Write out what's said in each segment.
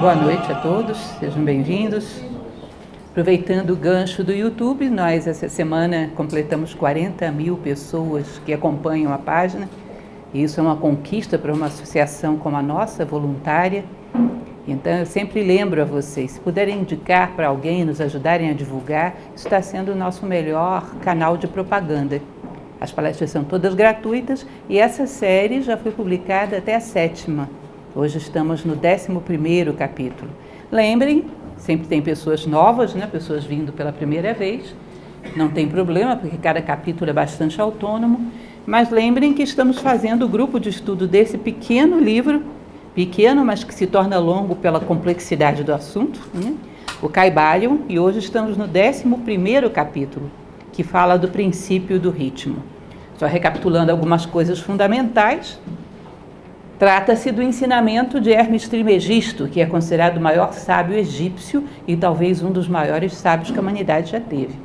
Boa noite a todos, sejam bem-vindos. Aproveitando o gancho do YouTube, nós essa semana completamos 40 mil pessoas que acompanham a página. E isso é uma conquista para uma associação como a nossa, voluntária. Então eu sempre lembro a vocês, se puderem indicar para alguém, nos ajudarem a divulgar, isso está sendo o nosso melhor canal de propaganda. As palestras são todas gratuitas e essa série já foi publicada até a 7ª. Hoje estamos no 11º capítulo. Lembrem, sempre tem pessoas novas, né? Pessoas vindo pela primeira vez. Não tem problema, porque cada capítulo é bastante autônomo. Mas lembrem que estamos fazendo o grupo de estudo desse pequeno livro, pequeno, mas que se torna longo pela complexidade do assunto, né? O Kybalion, e hoje estamos no 11º capítulo, que fala do princípio do ritmo. Só recapitulando algumas coisas fundamentais, trata-se do ensinamento de Hermes Trismegisto, que é considerado o maior sábio egípcio e talvez um dos maiores sábios que a humanidade já teve.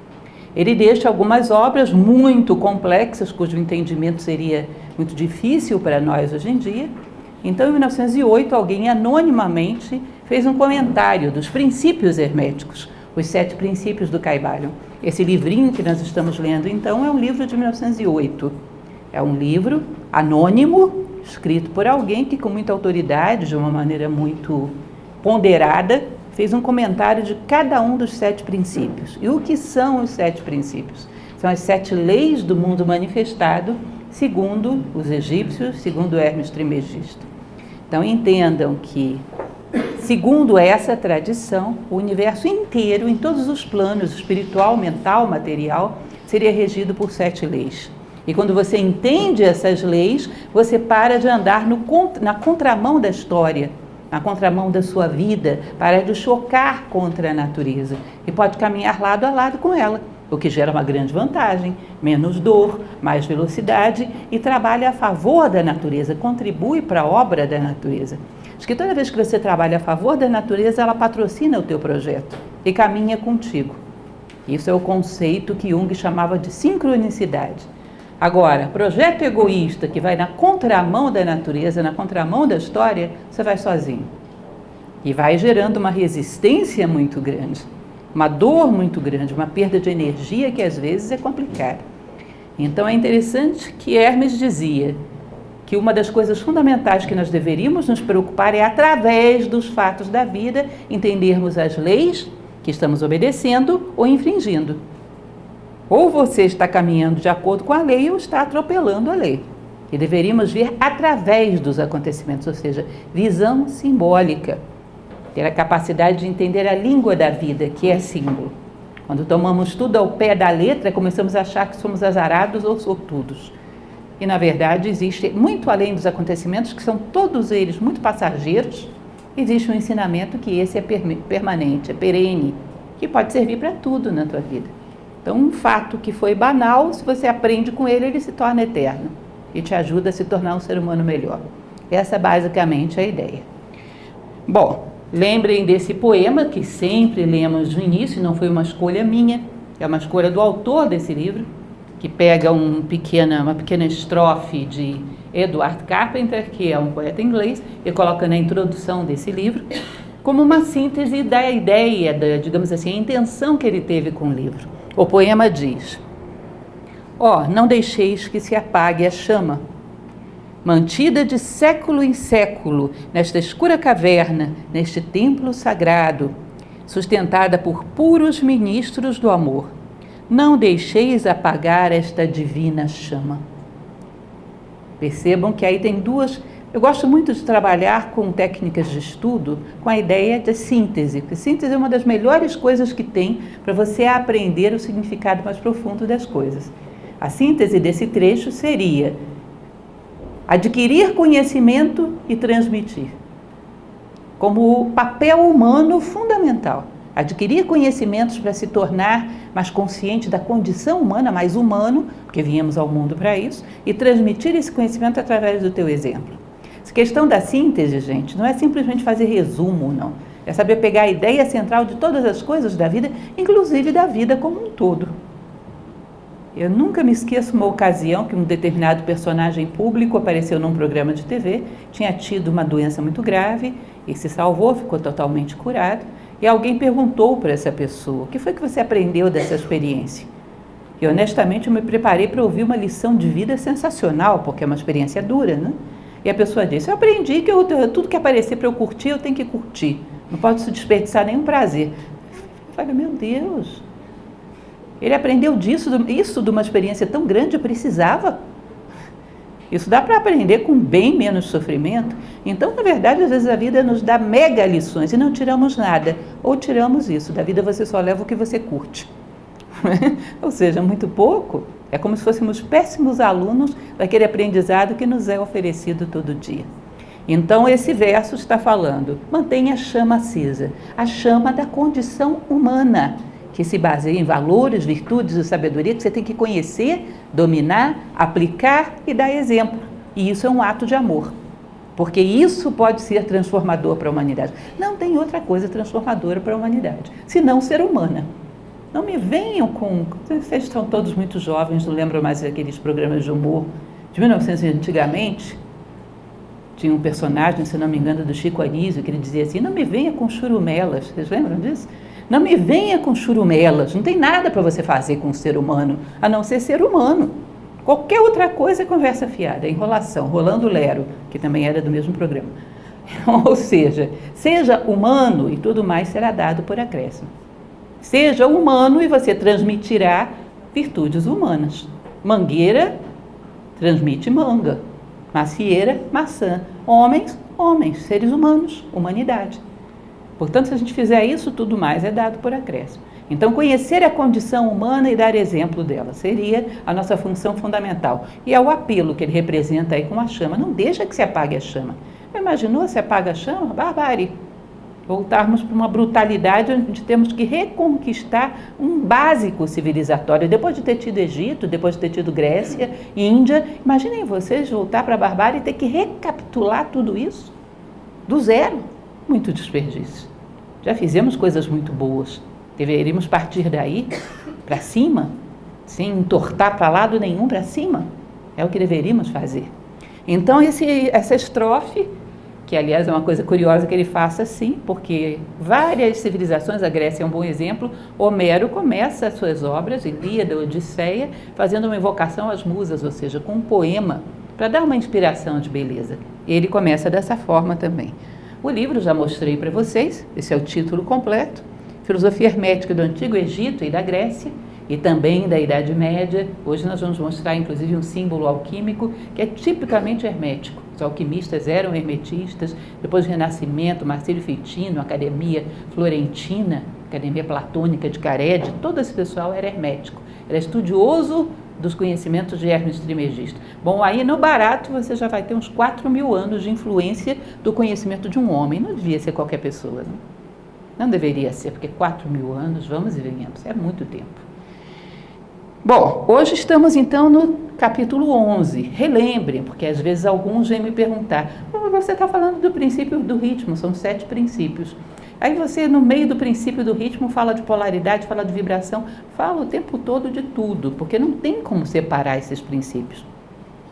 Ele deixa algumas obras muito complexas, cujo entendimento seria muito difícil para nós hoje em dia. Então, em 1908, alguém anonimamente fez um comentário dos princípios herméticos, os 7 princípios do Kybalion. Esse livrinho que nós estamos lendo, então, é um livro de 1908. É um livro anônimo, escrito por alguém que, com muita autoridade, de uma maneira muito ponderada, fez um comentário de cada um dos 7 princípios. E o que são os 7 princípios? São as 7 leis do mundo manifestado, segundo os egípcios, segundo Hermes Trismegisto. Então, entendam que, segundo essa tradição, o universo inteiro, em todos os planos, espiritual, mental, material, seria regido por 7 leis. E quando você entende essas leis, você para de andar na contramão da história, na contramão da sua vida, para de chocar contra a natureza e pode caminhar lado a lado com ela, o que gera uma grande vantagem, menos dor, mais velocidade e trabalha a favor da natureza, contribui para a obra da natureza. Acho que toda vez que você trabalha a favor da natureza, ela patrocina o teu projeto e caminha contigo. Isso é o conceito que Jung chamava de sincronicidade. Agora, projeto egoísta que vai na contramão da natureza, na contramão da história, você vai sozinho. E vai gerando uma resistência muito grande, uma dor muito grande, uma perda de energia que às vezes é complicada. Então é interessante que Hermes dizia que uma das coisas fundamentais que nós deveríamos nos preocupar é, através dos fatos da vida, entendermos as leis que estamos obedecendo ou infringindo. Ou você está caminhando de acordo com a lei ou está atropelando a lei. E deveríamos ver através dos acontecimentos, ou seja, visão simbólica. Ter a capacidade de entender a língua da vida, que é símbolo. Quando tomamos tudo ao pé da letra, começamos a achar que somos azarados ou sortudos. E, na verdade, existe, muito além dos acontecimentos, que são todos eles muito passageiros, existe um ensinamento que esse é permanente, é perene, que pode servir para tudo na tua vida. Então, um fato que foi banal, se você aprende com ele, ele se torna eterno e te ajuda a se tornar um ser humano melhor. Essa basicamente é a ideia. Bom, lembrem desse poema que sempre lemos no início, não foi uma escolha minha, é uma escolha do autor desse livro, que pega uma pequena estrofe de Edward Carpenter, que é um poeta inglês, e coloca na introdução desse livro, como uma síntese da ideia, digamos assim, a intenção que ele teve com o livro. O poema diz: não deixeis que se apague a chama, mantida de século em século, nesta escura caverna, neste templo sagrado, sustentada por puros ministros do amor. Não deixeis apagar esta divina chama. Percebam que aí tem duas... Eu gosto muito de trabalhar com técnicas de estudo com a ideia de síntese, porque síntese é uma das melhores coisas que tem para você aprender o significado mais profundo das coisas. A síntese desse trecho seria adquirir conhecimento e transmitir, como o papel humano fundamental. Adquirir conhecimentos para se tornar mais consciente da condição humana, mais humano, porque viemos ao mundo para isso, e transmitir esse conhecimento através do teu exemplo. Essa questão da síntese, gente, não é simplesmente fazer resumo, não. É saber pegar a ideia central de todas as coisas da vida, inclusive da vida como um todo. Eu nunca me esqueço uma ocasião que um determinado personagem público apareceu num programa de TV, tinha tido uma doença muito grave e se salvou, ficou totalmente curado. E alguém perguntou para essa pessoa: o que foi que você aprendeu dessa experiência? E honestamente eu me preparei para ouvir uma lição de vida sensacional, porque é uma experiência dura, né? E a pessoa disse: eu aprendi que tudo que aparecer para eu curtir, eu tenho que curtir. Não posso desperdiçar nenhum prazer. Eu falei: meu Deus, ele aprendeu isso de uma experiência tão grande, eu precisava. Isso dá para aprender com bem menos sofrimento. Então, na verdade, às vezes a vida nos dá mega lições e não tiramos nada. Ou tiramos isso, da vida você só leva o que você curte. Ou seja, muito pouco. É como se fôssemos péssimos alunos daquele aprendizado que nos é oferecido todo dia. Então, esse verso está falando: mantenha a chama acesa, a chama da condição humana, que se baseia em valores, virtudes e sabedoria que você tem que conhecer, dominar, aplicar e dar exemplo. E isso é um ato de amor, porque isso pode ser transformador para a humanidade. Não tem outra coisa transformadora para a humanidade, senão ser humana. Não me venham com... Vocês estão todos muito jovens, não lembram mais daqueles programas de humor de 1900 antigamente? Tinha um personagem, se não me engano, do Chico Anísio, que ele dizia assim: não me venha com churumelas. Vocês lembram disso? Não me venha com churumelas. Não tem nada para você fazer com o ser humano, a não ser humano. Qualquer outra coisa é conversa fiada, é enrolação. Rolando Lero, que também era do mesmo programa. Ou seja, seja humano e tudo mais será dado por acréscimo. Seja humano e você transmitirá virtudes humanas. Mangueira transmite manga. Macieira, maçã. Homens, seres humanos, humanidade. Portanto, se a gente fizer isso, tudo mais é dado por acréscimo. Então, conhecer a condição humana e dar exemplo dela seria a nossa função fundamental. E é o apelo que ele representa aí com a chama. Não deixa que se apague a chama. Imaginou se apaga a chama? Barbárie. Voltarmos para uma brutalidade onde temos que reconquistar um básico civilizatório. Depois de ter tido Egito, depois de ter tido Grécia, Índia, imaginem vocês voltar para a barbárie e ter que recapitular tudo isso do zero. Muito desperdício. Já fizemos coisas muito boas. Deveríamos partir daí para cima, sem entortar para lado nenhum, para cima. É o que deveríamos fazer. Então, essa estrofe, que aliás é uma coisa curiosa que ele faça assim, porque várias civilizações, a Grécia é um bom exemplo, Homero começa as suas obras, Ilíada, Odisseia, fazendo uma invocação às musas, ou seja, com um poema, para dar uma inspiração de beleza. Ele começa dessa forma também. O livro já mostrei para vocês, esse é o título completo, Filosofia Hermética do Antigo Egito e da Grécia, e também da Idade Média. Hoje nós vamos mostrar, inclusive, um símbolo alquímico que é tipicamente hermético. Os alquimistas eram hermetistas, depois do Renascimento, Marcílio Fitino, Academia Florentina, Academia Platônica de Carede, todo esse pessoal era hermético, era estudioso dos conhecimentos de Hermes Trismegisto. Bom, aí no barato você já vai ter uns 4.000 anos de influência do conhecimento de um homem, não devia ser qualquer pessoa, não deveria ser, porque 4.000 anos, vamos e venhamos, é muito tempo. Bom, hoje estamos então no capítulo 11. Relembrem, porque às vezes alguns vêm me perguntar: você está falando do princípio do ritmo, são 7 princípios. Aí você, no meio do princípio do ritmo, fala de polaridade, fala de vibração, fala o tempo todo de tudo, porque não tem como separar esses princípios.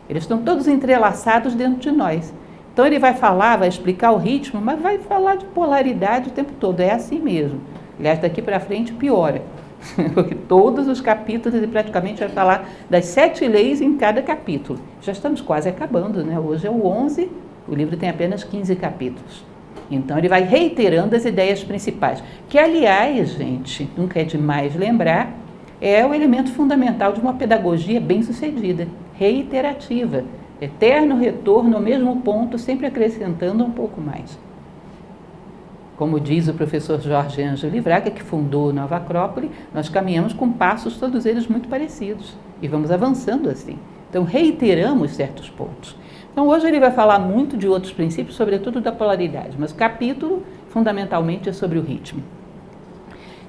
Eles estão todos entrelaçados dentro de nós. Então ele vai falar, vai explicar o ritmo, mas vai falar de polaridade o tempo todo, é assim mesmo. Aliás, daqui para frente piora. Porque todos os capítulos ele praticamente vai falar das 7 leis em cada capítulo. Já estamos quase acabando, né? Hoje é o 11, o livro tem apenas 15 capítulos. Então ele vai reiterando as ideias principais, que aliás, gente, nunca é demais lembrar, é o elemento fundamental de uma pedagogia bem-sucedida, reiterativa, eterno retorno ao mesmo ponto, sempre acrescentando um pouco mais. Como diz o professor Jorge Ângelo Braga, que fundou Nova Acrópole, nós caminhamos com passos, todos eles muito parecidos, e vamos avançando assim. Então, reiteramos certos pontos. Então, hoje ele vai falar muito de outros princípios, sobretudo da polaridade, mas o capítulo, fundamentalmente, é sobre o ritmo.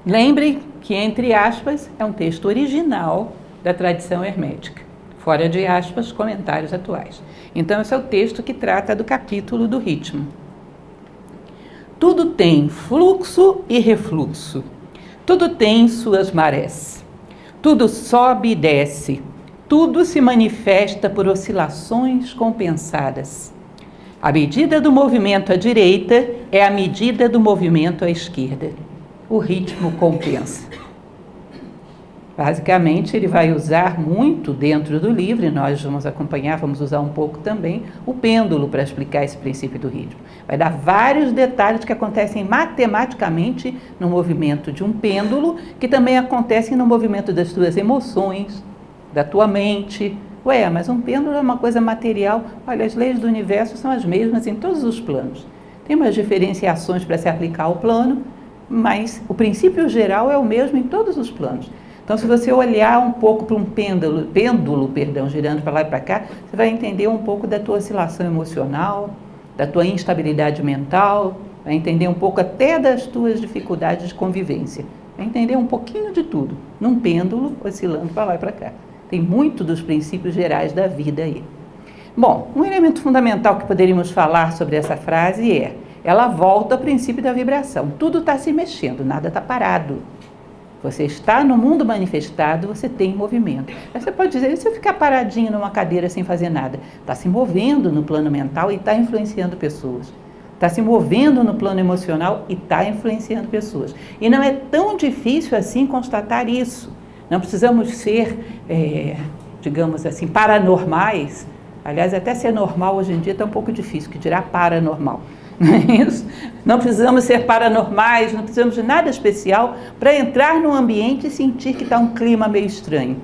Lembrem que, entre aspas, é um texto original da tradição hermética, fora de aspas, comentários atuais. Então, esse é o texto que trata do capítulo do ritmo. Tudo tem fluxo e refluxo, tudo tem suas marés, tudo sobe e desce, tudo se manifesta por oscilações compensadas. A medida do movimento à direita é a medida do movimento à esquerda. O ritmo compensa. Basicamente, ele vai usar muito dentro do livro, e nós vamos acompanhar, vamos usar um pouco também, o pêndulo para explicar esse princípio do ritmo. Vai dar vários detalhes que acontecem matematicamente no movimento de um pêndulo, que também acontecem no movimento das tuas emoções, da tua mente. Ué, mas um pêndulo é uma coisa material. Olha, as leis do universo são as mesmas em todos os planos. Tem umas diferenciações para se aplicar ao plano, mas o princípio geral é o mesmo em todos os planos. Então, se você olhar um pouco para um pêndulo, girando para lá e para cá, você vai entender um pouco da tua oscilação emocional, da tua instabilidade mental, vai entender um pouco até das tuas dificuldades de convivência. Vai entender um pouquinho de tudo, num pêndulo oscilando para lá e para cá. Tem muito dos princípios gerais da vida aí. Bom, um elemento fundamental que poderíamos falar sobre essa frase é, ela volta ao princípio da vibração. Tudo está se mexendo, nada está parado. Você está no mundo manifestado, você tem movimento. Aí você pode dizer, e se eu ficar paradinho numa cadeira sem fazer nada? Está se movendo no plano mental e está influenciando pessoas. Está se movendo no plano emocional e está influenciando pessoas. E não é tão difícil assim constatar isso. Não precisamos ser, digamos assim, paranormais. Aliás, até ser normal hoje em dia está um pouco difícil, que dirá paranormal. Não é isso? Não precisamos ser paranormais, não precisamos de nada especial para entrar num ambiente e sentir que está um clima meio estranho.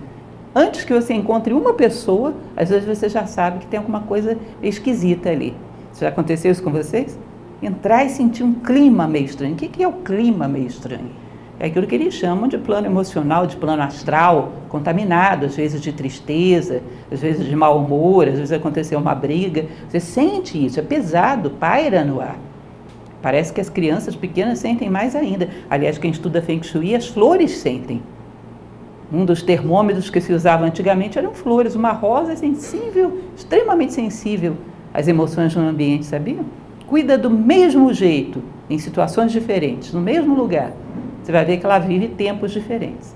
Antes que você encontre uma pessoa, às vezes você já sabe que tem alguma coisa esquisita ali. Já aconteceu isso com vocês? Entrar e sentir um clima meio estranho. O que é o clima meio estranho? É aquilo que eles chamam de plano emocional, de plano astral, contaminado, às vezes de tristeza, às vezes de mau humor, às vezes aconteceu uma briga. Você sente isso, é pesado, paira no ar. Parece que as crianças pequenas sentem mais ainda. Aliás, quem estuda Feng Shui, as flores sentem. Um dos termômetros que se usava antigamente eram flores. Uma rosa é sensível, extremamente sensível às emoções no ambiente, sabiam? Cuida do mesmo jeito, em situações diferentes, no mesmo lugar. Você vai ver que ela vive tempos diferentes.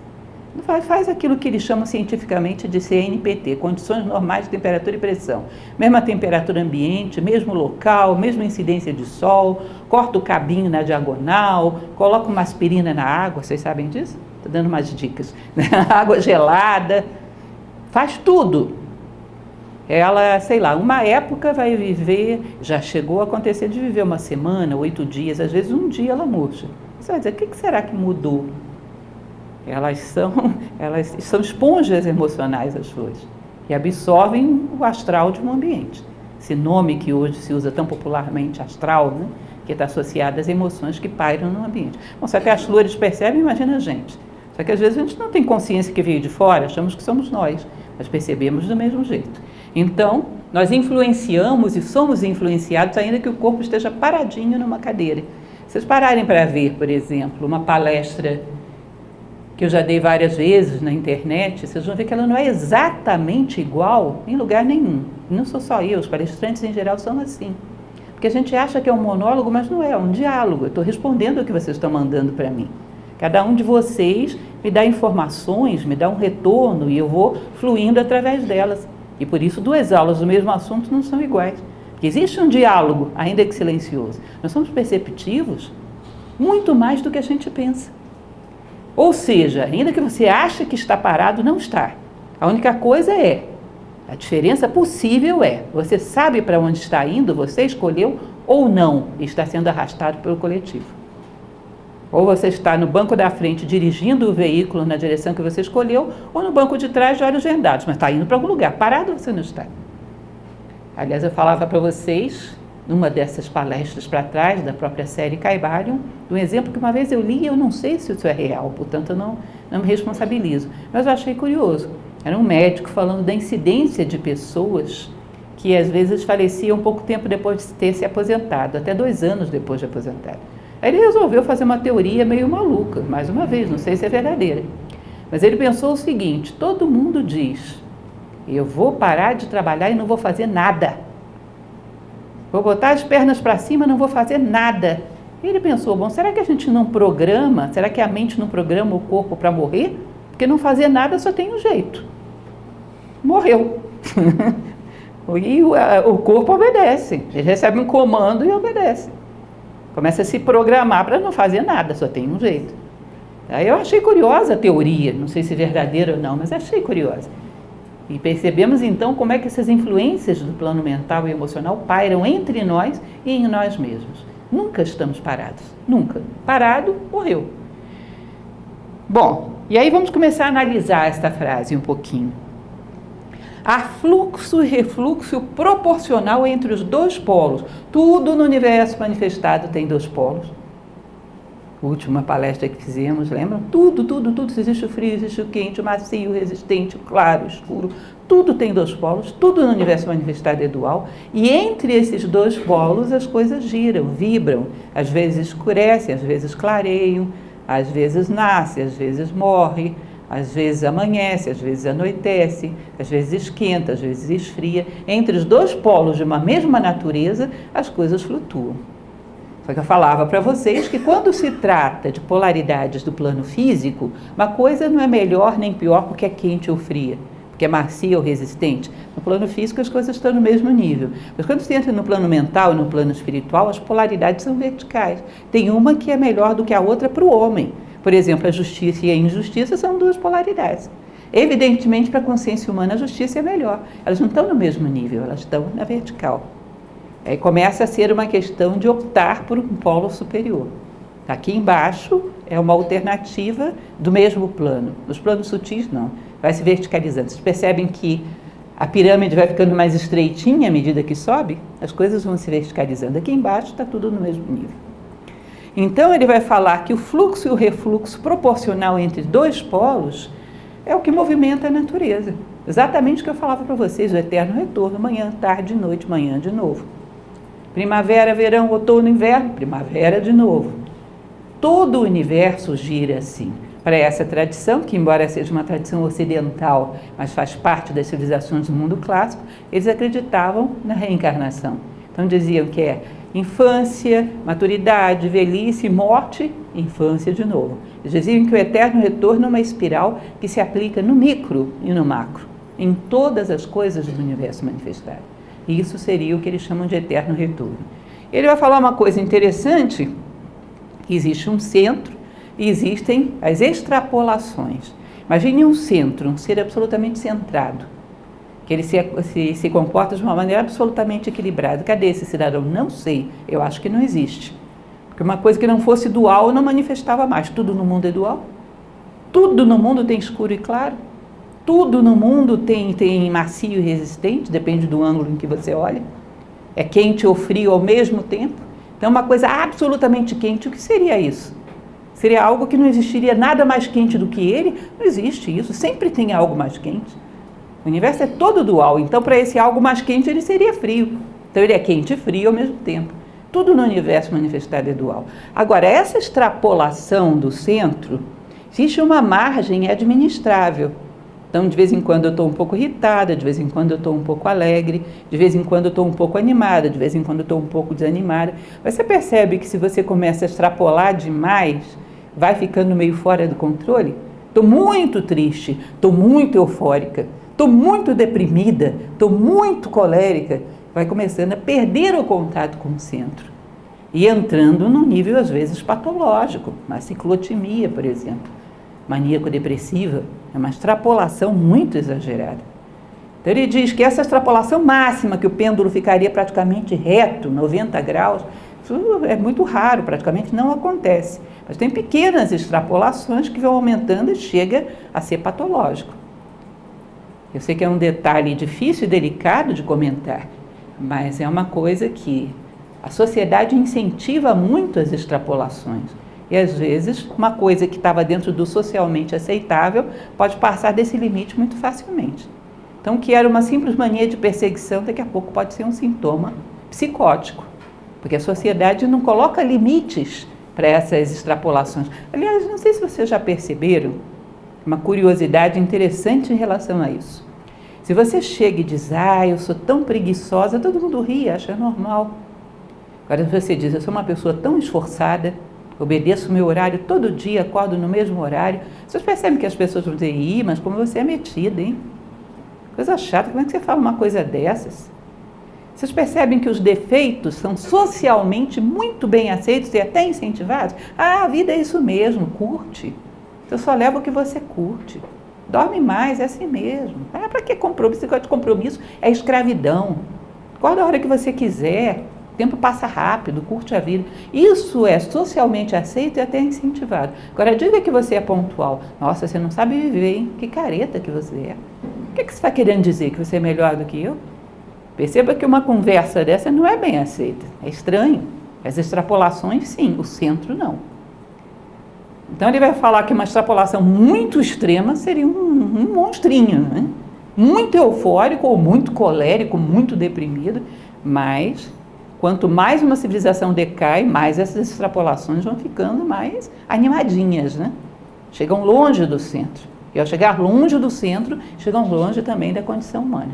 Faz aquilo que eles chamam cientificamente de CNPT, condições normais de temperatura e pressão. Mesma temperatura ambiente, mesmo local, mesma incidência de sol, corta o cabinho na diagonal, coloca uma aspirina na água, vocês sabem disso? Estou dando umas dicas. Água gelada, faz tudo. Ela, sei lá, uma época vai viver, já chegou a acontecer de viver uma semana, 8 dias, às vezes um dia ela murcha. Você vai dizer, o que será que mudou? Elas são esponjas emocionais, as flores, que absorvem o astral de um ambiente. Esse nome que hoje se usa tão popularmente, astral, né? Que está associado às emoções que pairam no ambiente. Bom, se até as flores percebem, imagina a gente. Só que às vezes a gente não tem consciência que veio de fora, achamos que somos nós, mas percebemos do mesmo jeito. Então, nós influenciamos e somos influenciados ainda que o corpo esteja paradinho numa cadeira. Se vocês pararem para ver, por exemplo, uma palestra que eu já dei várias vezes na internet, vocês vão ver que ela não é exatamente igual em lugar nenhum. Não sou só eu, os palestrantes em geral são assim. Porque a gente acha que é um monólogo, mas não é um diálogo. Eu estou respondendo o que vocês estão mandando para mim. Cada um de vocês me dá informações, me dá um retorno e eu vou fluindo através delas. E por isso 2 aulas do mesmo assunto não são iguais. Porque existe um diálogo, ainda que silencioso. Nós somos perceptivos muito mais do que a gente pensa. Ou seja, ainda que você ache que está parado, não está. A única coisa a diferença possível você sabe para onde está indo, você escolheu ou não, e está sendo arrastado pelo coletivo. Ou você está no banco da frente dirigindo o veículo na direção que você escolheu, ou no banco de trás de olhos vendados, mas está indo para algum lugar. Parado você não está. Aliás, eu falava para vocês, numa dessas palestras para trás, da própria série Caibalion, um exemplo que uma vez eu li e eu não sei se isso é real, portanto eu não me responsabilizo. Mas eu achei curioso. Era um médico falando da incidência de pessoas que às vezes faleciam pouco tempo depois de ter se aposentado, até 2 anos depois de aposentado. Aí ele resolveu fazer uma teoria meio maluca, mais uma vez, não sei se é verdadeira. Mas ele pensou o seguinte, todo mundo diz, eu vou parar de trabalhar e não vou fazer nada. Vou botar as pernas para cima e não vou fazer nada. E ele pensou, bom, será que a gente não programa, será que a mente não programa o corpo para morrer? Porque não fazer nada só tem um jeito. Morreu. E o corpo obedece, ele recebe um comando e obedece. Começa a se programar para não fazer nada, só tem um jeito. Aí eu achei curiosa a teoria, não sei se é verdadeira ou não, mas achei curiosa. E percebemos então como é que essas influências do plano mental e emocional pairam entre nós e em nós mesmos. Nunca estamos parados, nunca. Parado, morreu. Bom, e aí vamos começar a analisar esta frase um pouquinho. Há fluxo e refluxo proporcional entre os dois polos. Tudo no universo manifestado tem dois polos. Última palestra que fizemos, lembram? Tudo. Existe o frio, existe o quente, o macio, o resistente, o claro, o escuro. Tudo tem dois polos, tudo no universo manifestado é dual. E entre esses dois polos as coisas giram, vibram. Às vezes escurecem, às vezes clareiam, às vezes nasce, às vezes morre, às vezes amanhece, às vezes anoitece, às vezes esquenta, às vezes esfria. Entre os dois polos de uma mesma natureza, as coisas flutuam. Só que eu falava para vocês que quando se trata de polaridades do plano físico, uma coisa não é melhor nem pior porque é quente ou fria, porque é macia ou resistente. No plano físico as coisas estão no mesmo nível. Mas quando se entra no plano mental e no plano espiritual, as polaridades são verticais. Tem uma que é melhor do que a outra para o homem. Por exemplo, a justiça e a injustiça são duas polaridades. Evidentemente, para a consciência humana, a justiça é melhor. Elas não estão no mesmo nível, elas estão na vertical. Aí começa a ser uma questão de optar por um polo superior. Aqui embaixo é uma alternativa do mesmo plano. Nos planos sutis, não. Vai se verticalizando. Vocês percebem que a pirâmide vai ficando mais estreitinha à medida que sobe? As coisas vão se verticalizando. Aqui embaixo está tudo no mesmo nível. Então ele vai falar que o fluxo e o refluxo proporcional entre dois polos é o que movimenta a natureza. Exatamente o que eu falava para vocês, o eterno retorno, manhã, tarde, noite, manhã de novo. Primavera, verão, outono, inverno, primavera de novo. Todo o universo gira assim. Para essa tradição, que embora seja uma tradição ocidental, mas faz parte das civilizações do mundo clássico, eles acreditavam na reencarnação. Então diziam que é infância, maturidade, velhice, morte, infância de novo. Eles diziam que o eterno retorno é uma espiral que se aplica no micro e no macro, em todas as coisas do universo manifestado. Isso seria o que eles chamam de eterno retorno. Ele vai falar uma coisa interessante, que existe um centro e existem as extrapolações. Imagine um centro, um ser absolutamente centrado, que ele se comporta de uma maneira absolutamente equilibrada. Cadê esse cidadão? Não sei, eu acho que não existe. Porque uma coisa que não fosse dual não manifestava mais. Tudo no mundo é dual? Tudo no mundo tem escuro e claro? Tudo no mundo tem macio e resistente, depende do ângulo em que você olha. É quente ou frio ao mesmo tempo. Então, uma coisa absolutamente quente, o que seria isso? Seria algo que não existiria nada mais quente do que ele? Não existe isso, sempre tem algo mais quente. O universo é todo dual, então para esse algo mais quente ele seria frio. Então ele é quente e frio ao mesmo tempo. Tudo no universo manifestado é dual. Agora, essa extrapolação do centro, existe uma margem administrável. Então, de vez em quando eu estou um pouco irritada, de vez em quando eu estou um pouco alegre, de vez em quando eu estou um pouco animada, de vez em quando eu estou um pouco desanimada. Você percebe que se você começa a extrapolar demais, vai ficando meio fora do controle? Estou muito triste, estou muito eufórica, estou muito deprimida, estou muito colérica. Vai começando a perder o contato com o centro. E entrando num nível, às vezes, patológico, uma ciclotimia, por exemplo. Maníaco-depressiva, é uma extrapolação muito exagerada. Então ele diz que essa extrapolação máxima, que o pêndulo ficaria praticamente reto, 90 graus, isso é muito raro, praticamente não acontece. Mas tem pequenas extrapolações que vão aumentando e chega a ser patológico. Eu sei que é um detalhe difícil e delicado de comentar, mas é uma coisa que a sociedade incentiva muito as extrapolações. E, às vezes, uma coisa que estava dentro do socialmente aceitável pode passar desse limite muito facilmente. Então, o que era uma simples mania de perseguição, daqui a pouco pode ser um sintoma psicótico, porque a sociedade não coloca limites para essas extrapolações. Aliás, não sei se vocês já perceberam uma curiosidade interessante em relação a isso. Se você chega e diz, eu sou tão preguiçosa, todo mundo ri, acha normal. Agora, se você diz, eu sou uma pessoa tão esforçada, obedeço o meu horário todo dia, acordo no mesmo horário. Vocês percebem que as pessoas vão dizer, mas como você é metida, hein? Coisa chata, como é que você fala uma coisa dessas? Vocês percebem que os defeitos são socialmente muito bem aceitos e até incentivados? Ah, a vida é isso mesmo, curte. Você só leva o que você curte. Dorme mais, é assim mesmo. Ah, para que compromisso? Esse negócio de compromisso é escravidão. Acorda a hora que você quiser. O tempo passa rápido, curte a vida. Isso é socialmente aceito e até incentivado. Agora, diga que você é pontual. Nossa, você não sabe viver, hein? Que careta que você é. O que você está querendo dizer? Que você é melhor do que eu? Perceba que uma conversa dessa não é bem aceita. É estranho. As extrapolações, sim. O centro, não. Então, ele vai falar que uma extrapolação muito extrema seria um monstrinho, né? Muito eufórico ou muito colérico, muito deprimido. Mas, quanto mais uma civilização decai, mais essas extrapolações vão ficando mais animadinhas, né? Chegam longe do centro. E ao chegar longe do centro, chegam longe também da condição humana.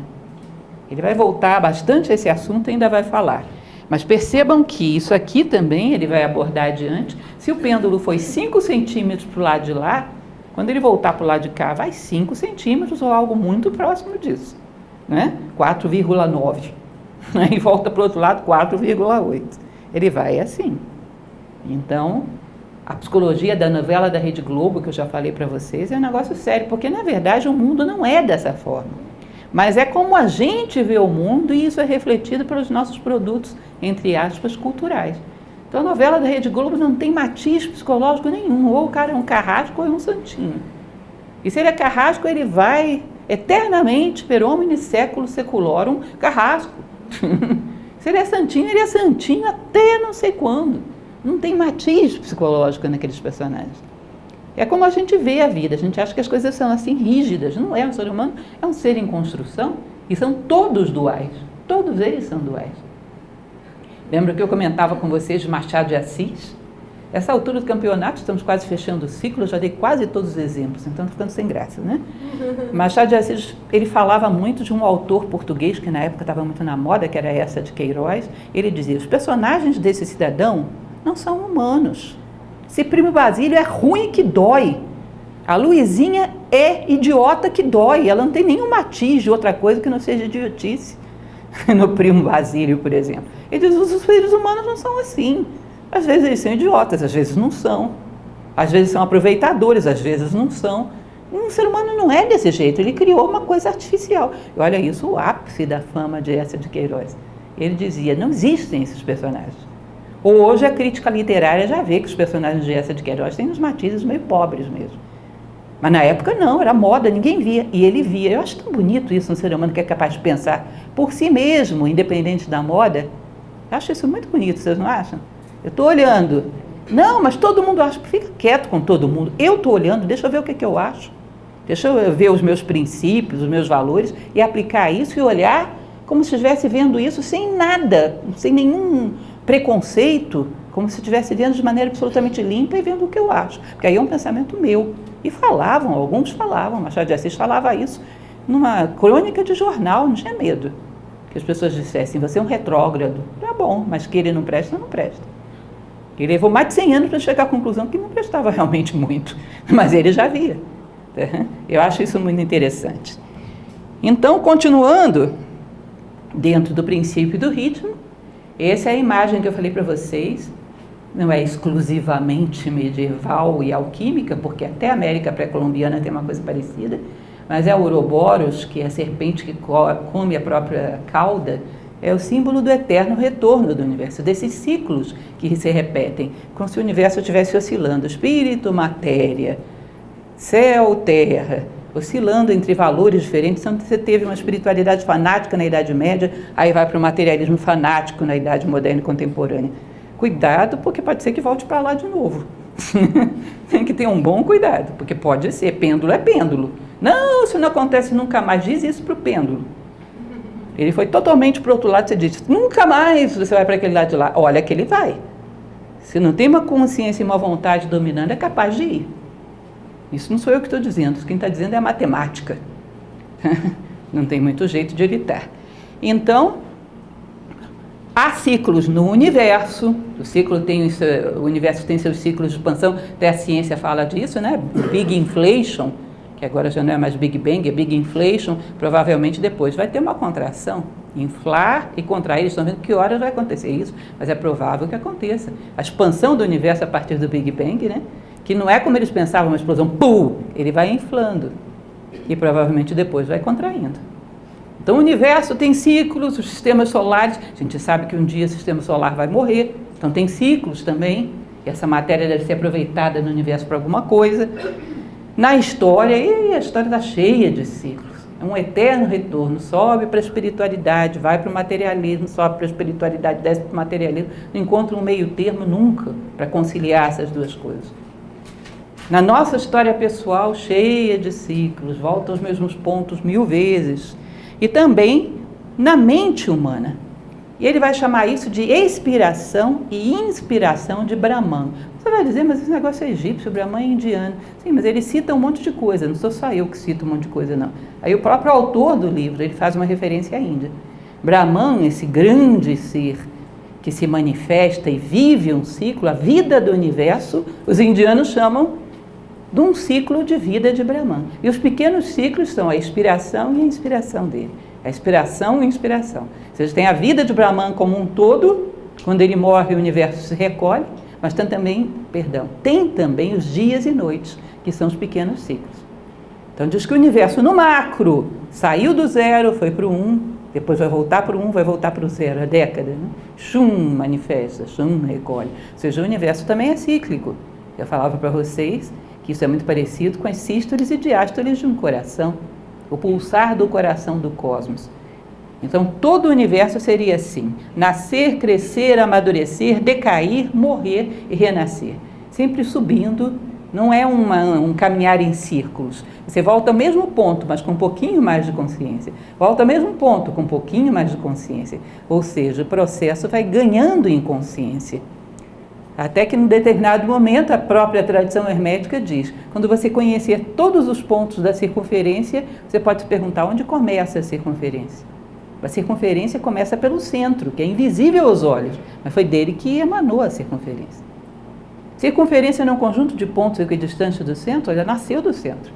Ele vai voltar bastante a esse assunto e ainda vai falar. Mas percebam que isso aqui também ele vai abordar adiante. Se o pêndulo foi 5 centímetros para o lado de lá, quando ele voltar para o lado de cá, vai 5 centímetros ou algo muito próximo disso. Né? 4,9. Aí volta para o outro lado, 4,8. Ele vai assim. Então, a psicologia da novela da Rede Globo, que eu já falei para vocês, é um negócio sério, porque na verdade o mundo não é dessa forma. Mas é como a gente vê o mundo e isso é refletido pelos nossos produtos, entre aspas, culturais. Então a novela da Rede Globo não tem matiz psicológico nenhum, ou o cara é um carrasco ou é um santinho. E se ele é carrasco, ele vai eternamente, per omni século seculorum, carrasco. Se ele é santinho até não sei quando. Não tem matiz psicológico naqueles personagens. É como a gente vê a vida, a gente acha que as coisas são assim rígidas, não é? O ser humano é um ser em construção e são todos duais, todos eles são duais. Lembra que eu comentava com vocês de Machado de Assis? Essa altura do campeonato, estamos quase fechando o ciclo, eu já dei quase todos os exemplos, então estou ficando sem graça, né? Machado de Assis, ele falava muito de um autor português, que na época estava muito na moda, que era essa de Queiroz. Ele dizia, os personagens desse cidadão não são humanos. Esse primo Basílio é ruim que dói. A Luizinha é idiota que dói. Ela não tem nenhum matiz de outra coisa que não seja idiotice. No primo Basílio, por exemplo. Ele diz, os seres humanos não são assim. Às vezes eles são idiotas, às vezes não são. Às vezes são aproveitadores, às vezes não são. Um ser humano não é desse jeito. Ele criou uma coisa artificial. E olha isso, o ápice da fama de essa de Queiroz. Ele dizia, não existem esses personagens. Hoje a crítica literária já vê que os personagens de Essa de Queiroz têm uns matizes meio pobres mesmo. Mas na época não, era moda, ninguém via. E ele via. Eu acho tão bonito isso, um ser humano que é capaz de pensar por si mesmo, independente da moda. Eu acho isso muito bonito, vocês não acham? Eu estou olhando. Não, mas todo mundo acha. Fica quieto com todo mundo. Eu estou olhando, deixa eu ver o que eu acho. Deixa eu ver os meus princípios, os meus valores e aplicar isso e olhar como se estivesse vendo isso sem nada, sem nenhum preconceito, como se estivesse vendo de maneira absolutamente limpa e vendo o que eu acho. Porque aí é um pensamento meu. E falavam, alguns falavam, Machado de Assis falava isso numa crônica de jornal, não tinha medo. Que as pessoas dissessem, você é um retrógrado. Tá bom, mas que ele não presta, não presta. Ele levou mais de 100 anos para chegar à conclusão que não prestava realmente muito. Mas ele já via. Eu acho isso muito interessante. Então, continuando, dentro do princípio e do ritmo, essa é a imagem que eu falei para vocês, não é exclusivamente medieval e alquímica, porque até a América pré-colombiana tem uma coisa parecida, mas é o Ouroboros, que é a serpente que come a própria cauda, é o símbolo do eterno retorno do universo, desses ciclos que se repetem, como se o universo estivesse oscilando, espírito, matéria, céu, terra, oscilando entre valores diferentes. Então você teve uma espiritualidade fanática na Idade Média, aí vai para o materialismo fanático na Idade Moderna e Contemporânea. Cuidado, porque pode ser que volte para lá de novo. Tem que ter um bom cuidado, porque pode ser, pêndulo é pêndulo. Não, isso não acontece nunca mais, diz isso para o pêndulo. Ele foi totalmente para o outro lado, você diz, nunca mais você vai para aquele lado de lá. Olha que ele vai. Se não tem uma consciência e uma vontade dominando, é capaz de ir. Isso não sou eu que estou dizendo, quem está dizendo é a matemática. Não tem muito jeito de evitar. Então, há ciclos no universo, o universo tem seus ciclos de expansão, até a ciência fala disso, né? Big Inflation, que agora já não é mais Big Bang, é Big Inflation, provavelmente depois vai ter uma contração. Inflar e contrair, eles estão vendo que horas vai acontecer isso, mas é provável que aconteça. A expansão do universo a partir do Big Bang, né? Que não é como eles pensavam, uma explosão, pum, ele vai inflando e provavelmente depois vai contraindo. Então o universo tem ciclos, os sistemas solares, a gente sabe que um dia o sistema solar vai morrer, então tem ciclos também, e essa matéria deve ser aproveitada no universo para alguma coisa. Na história, e a história está cheia de ciclos. É um eterno retorno, sobe para a espiritualidade, vai para o materialismo, sobe para a espiritualidade, desce para o materialismo, não encontra um meio termo nunca para conciliar essas duas coisas. Na nossa história pessoal, cheia de ciclos, volta aos mesmos pontos 1000 vezes. E também na mente humana. E ele vai chamar isso de expiração e inspiração de Brahman. Você vai dizer, mas esse negócio é egípcio, Brahman é indiano. Sim, mas ele cita um monte de coisa, não sou só eu que cito um monte de coisa, não. Aí o próprio autor do livro, ele faz uma referência à Índia. Brahman, esse grande ser que se manifesta e vive um ciclo, a vida do universo, os indianos chamam de um ciclo de vida de Brahman. E os pequenos ciclos são a expiração e a inspiração dele. A expiração e a inspiração. Ou seja, tem a vida de Brahman como um todo, quando ele morre o universo se recolhe, mas tem também os dias e noites, que são os pequenos ciclos. Então diz que o universo no macro saiu do zero, foi para o 1, depois vai voltar para o 1, vai voltar para o zero, a década, né? Shum manifesta, Shum recolhe. Ou seja, o universo também é cíclico. Eu falava para vocês que isso é muito parecido com as sístoles e diástoles de um coração, o pulsar do coração do cosmos. Então, todo o universo seria assim: nascer, crescer, amadurecer, decair, morrer e renascer. Sempre subindo, não é um caminhar em círculos. Você volta ao mesmo ponto, mas com um pouquinho mais de consciência. Volta ao mesmo ponto, com um pouquinho mais de consciência. Ou seja, o processo vai ganhando em consciência. Até que, num determinado momento, a própria tradição hermética diz: quando você conhecer todos os pontos da circunferência, você pode se perguntar onde começa a circunferência. A circunferência começa pelo centro, que é invisível aos olhos, mas foi dele que emanou a circunferência. Circunferência não é um conjunto de pontos equidistantes do centro, ela nasceu do centro.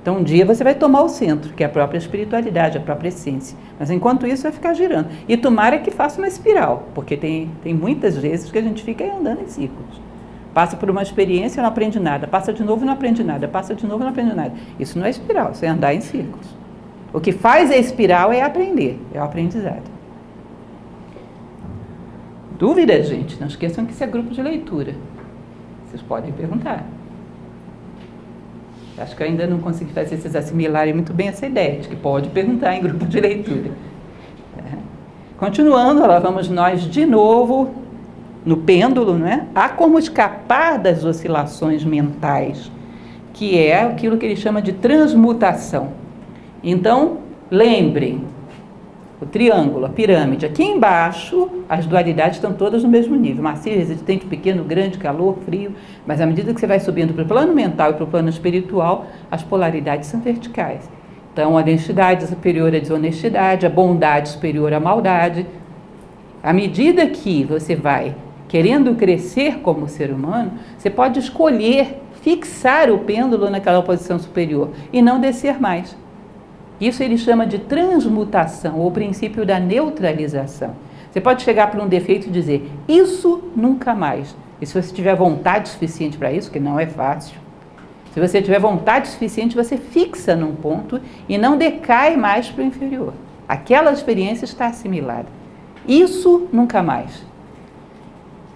Então, um dia você vai tomar o centro, que é a própria espiritualidade, a própria essência. Mas, enquanto isso, vai ficar girando. E tomara que faça uma espiral, porque tem muitas vezes que a gente fica andando em círculos. Passa por uma experiência e não aprende nada, passa de novo e não aprende nada, passa de novo e não aprende nada. Isso não é espiral, isso é andar em círculos. O que faz a espiral é aprender, é o aprendizado. Dúvidas, gente? Não esqueçam que isso é grupo de leitura. Vocês podem perguntar. Acho que eu ainda não consegui fazer vocês assimilarem muito bem essa ideia de que pode perguntar em grupo de leitura. Continuando, lá vamos nós de novo no pêndulo, não é? Há como escapar das oscilações mentais, que é aquilo que ele chama de transmutação. Então, lembrem, o triângulo, a pirâmide, aqui embaixo as dualidades estão todas no mesmo nível, macio, resistente, pequeno, grande, calor, frio, mas à medida que você vai subindo para o plano mental e para o plano espiritual, as polaridades são verticais. Então, a honestidade superior à desonestidade, a bondade superior à maldade. À medida que você vai querendo crescer como ser humano, você pode escolher fixar o pêndulo naquela posição superior e não descer mais. Isso ele chama de transmutação, ou o princípio da neutralização. Você pode chegar para um defeito e dizer, isso nunca mais. E se você tiver vontade suficiente para isso, que não é fácil, se você tiver vontade suficiente, você fixa num ponto e não decai mais para o inferior. Aquela experiência está assimilada. Isso nunca mais.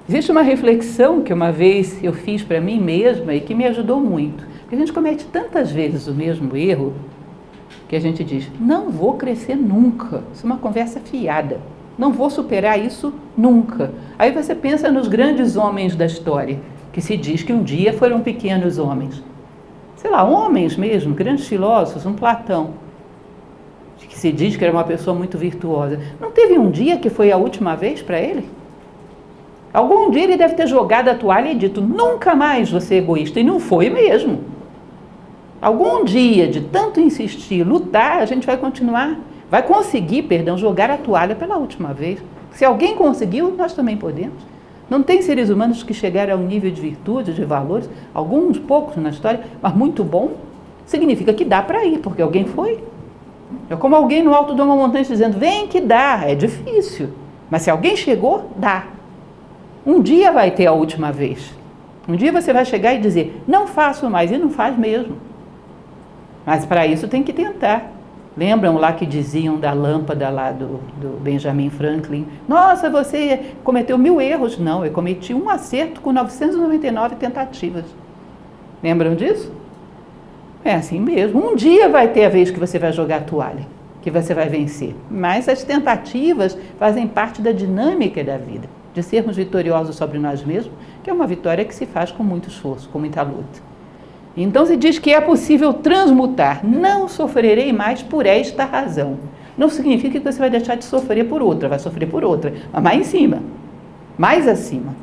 Existe uma reflexão que uma vez eu fiz para mim mesma e que me ajudou muito. Porque a gente comete tantas vezes o mesmo erro, que a gente diz, não vou crescer nunca. Isso é uma conversa fiada. Não vou superar isso nunca. Aí você pensa nos grandes homens da história, que se diz que um dia foram pequenos homens. Sei lá, homens mesmo, grandes filósofos, um Platão, que se diz que era uma pessoa muito virtuosa. Não teve um dia que foi a última vez para ele? Algum dia ele deve ter jogado a toalha e dito, nunca mais vou ser egoísta. E não foi mesmo. Algum dia, de tanto insistir, lutar, a gente vai continuar, vai conseguir, jogar a toalha pela última vez. Se alguém conseguiu, nós também podemos. Não tem seres humanos que chegaram a um nível de virtude, de valores, alguns poucos na história, mas muito bom, significa que dá para ir, porque alguém foi. É como alguém no alto de uma montanha dizendo, vem que dá, é difícil. Mas se alguém chegou, dá. Um dia vai ter a última vez. Um dia você vai chegar e dizer, não faço mais, e não faz mesmo. Mas para isso tem que tentar. Lembram lá que diziam da lâmpada lá do Benjamin Franklin? Nossa, você cometeu 1000 erros. Não, eu cometi um acerto com 999 tentativas. Lembram disso? É assim mesmo. Um dia vai ter a vez que você vai jogar a toalha, que você vai vencer. Mas as tentativas fazem parte da dinâmica da vida, de sermos vitoriosos sobre nós mesmos, que é uma vitória que se faz com muito esforço, com muita luta. Então se diz que é possível transmutar. Não sofrerei mais por esta razão. Não significa que você vai deixar de sofrer por outra, vai sofrer por outra, mas mais em cima, mais acima.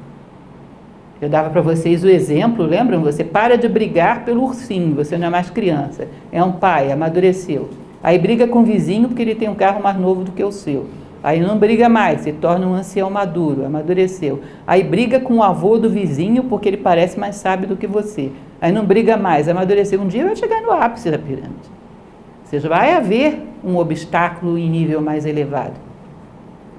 Eu dava para vocês o exemplo, lembram? Você para de brigar pelo ursinho, você não é mais criança, é um pai, amadureceu. Aí briga com o vizinho porque ele tem um carro mais novo do que o seu. Aí não briga mais, se torna um ancião maduro, amadureceu. Aí briga com o avô do vizinho porque ele parece mais sábio do que você. Aí não briga mais, amadureceu. Um dia vai chegar no ápice da pirâmide. Ou seja, vai haver um obstáculo em nível mais elevado.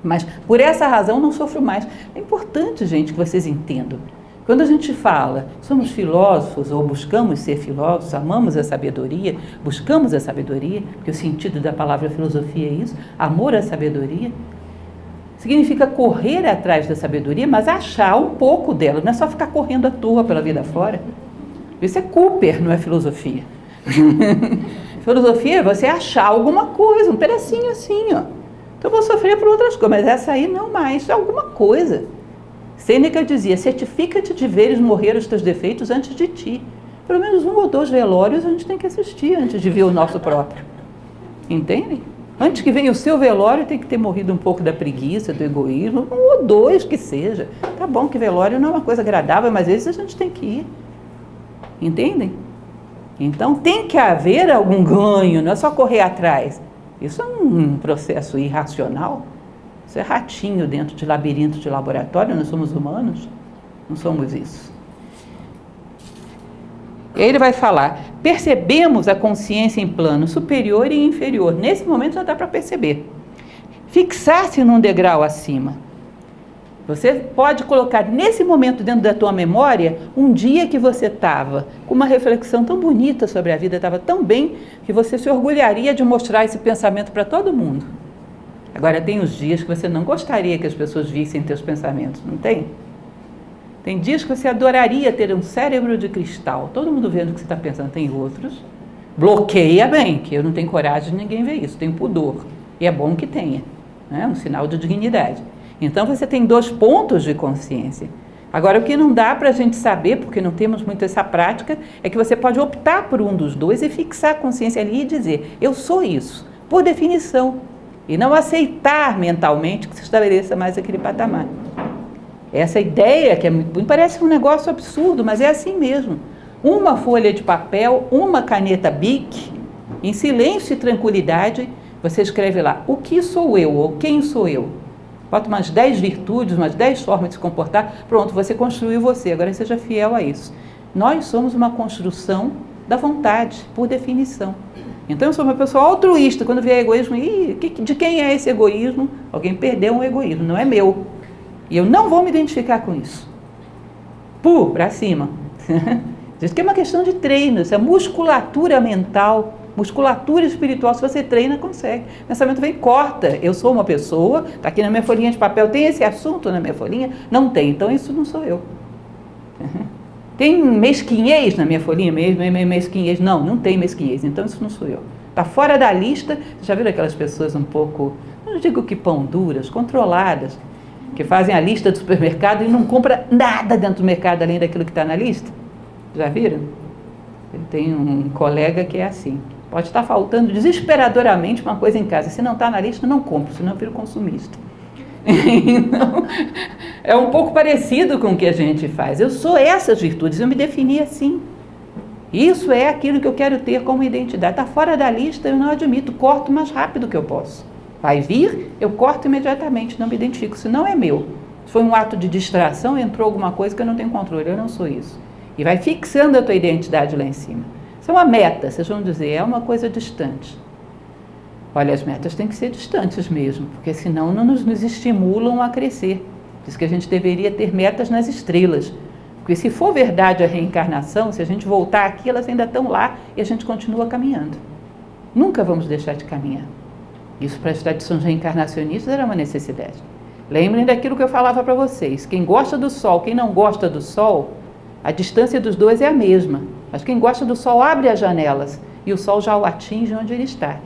Mas por essa razão não sofro mais. É importante, gente, que vocês entendam. Quando a gente fala, somos filósofos ou buscamos ser filósofos, amamos a sabedoria, buscamos a sabedoria, porque o sentido da palavra filosofia é isso, amor à sabedoria, significa correr atrás da sabedoria, mas achar um pouco dela, não é só ficar correndo à toa pela vida fora. Isso é Cooper, não é filosofia. Filosofia é você achar alguma coisa, um pedacinho assim, ó. Então eu vou sofrer por outras coisas, mas essa aí não mais, é alguma coisa. Sêneca dizia, certifica-te de veres morrer os teus defeitos antes de ti. Pelo menos 1 ou 2 velórios a gente tem que assistir antes de ver o nosso próprio. Entendem? Antes que venha o seu velório, tem que ter morrido um pouco da preguiça, do egoísmo, 1 ou 2 que seja. Tá bom que velório não é uma coisa agradável, mas às vezes a gente tem que ir. Entendem? Então tem que haver algum ganho, não é só correr atrás. Isso é um processo irracional. Isso é ratinho dentro de labirinto de laboratório, nós somos humanos, não somos isso. E aí ele vai falar, percebemos a consciência em plano superior e inferior. Nesse momento já dá para perceber. Fixar-se num degrau acima. Você pode colocar nesse momento dentro da tua memória um dia que você estava com uma reflexão tão bonita sobre a vida, estava tão bem, que você se orgulharia de mostrar esse pensamento para todo mundo. Agora, tem os dias que você não gostaria que as pessoas vissem teus pensamentos, não tem? Tem dias que você adoraria ter um cérebro de cristal, todo mundo vendo o que você está pensando. Tem outros, bloqueia bem, que eu não tenho coragem de ninguém ver isso, tenho pudor. E é bom que tenha, né? Um sinal de dignidade. Então, você tem 2 pontos de consciência. Agora, o que não dá para a gente saber, porque não temos muito essa prática, é que você pode optar por um dos 2 e fixar a consciência ali e dizer, eu sou isso, por definição. E não aceitar mentalmente que se estabeleça mais aquele patamar. Essa ideia, que parece um negócio absurdo, mas é assim mesmo. Uma folha de papel, uma caneta Bic, em silêncio e tranquilidade, você escreve lá, o que sou eu, ou quem sou eu? Bota umas 10 virtudes, umas 10 formas de se comportar, pronto, você construiu você, agora seja fiel a isso. Nós somos uma construção da vontade, por definição. Então eu sou uma pessoa altruísta, quando vier egoísmo, de quem é esse egoísmo? Alguém perdeu um egoísmo, não é meu. E eu não vou me identificar com isso. Para cima. Diz que é uma questão de treino, isso é musculatura mental, musculatura espiritual. Se você treina, consegue. O pensamento vem, corta. Eu sou uma pessoa, está aqui na minha folhinha de papel, tem esse assunto na minha folhinha? Não tem, então isso não sou eu. Tem mesquinhez na minha folhinha mesmo? Mesquinhez? Não tem mesquinhez, então isso não sou eu. Está fora da lista. Já viram aquelas pessoas um pouco, não digo que pão duras, controladas, que fazem a lista do supermercado e não compra nada dentro do mercado além daquilo que está na lista? Já viram? Eu tenho um colega que é assim. Pode estar faltando desesperadoramente uma coisa em casa. Se não está na lista, não compro, senão eu viro consumista. Então, é um pouco parecido com o que a gente faz. Eu sou essas virtudes, eu me defini assim. Isso é aquilo que eu quero ter como identidade. Está fora da lista, eu não admito, corto o mais rápido que eu posso. Vai vir, eu corto imediatamente, não me identifico, se não é meu. Se foi um ato de distração, entrou alguma coisa que eu não tenho controle, eu não sou isso. E vai fixando a tua identidade lá em cima. Isso Isso é uma meta, vocês vão dizer, é uma coisa distante. Olha, as metas têm que ser distantes mesmo, porque senão não nos estimulam a crescer. Diz que a gente deveria ter metas nas estrelas. Porque se for verdade a reencarnação, se a gente voltar aqui, elas ainda estão lá e a gente continua caminhando. Nunca vamos deixar de caminhar. Isso para as tradições reencarnacionistas era uma necessidade. Lembrem daquilo que eu falava para vocês. Quem gosta do Sol, quem não gosta do Sol, a distância dos dois é a mesma. Mas quem gosta do Sol abre as janelas e o Sol já o atinge onde ele está.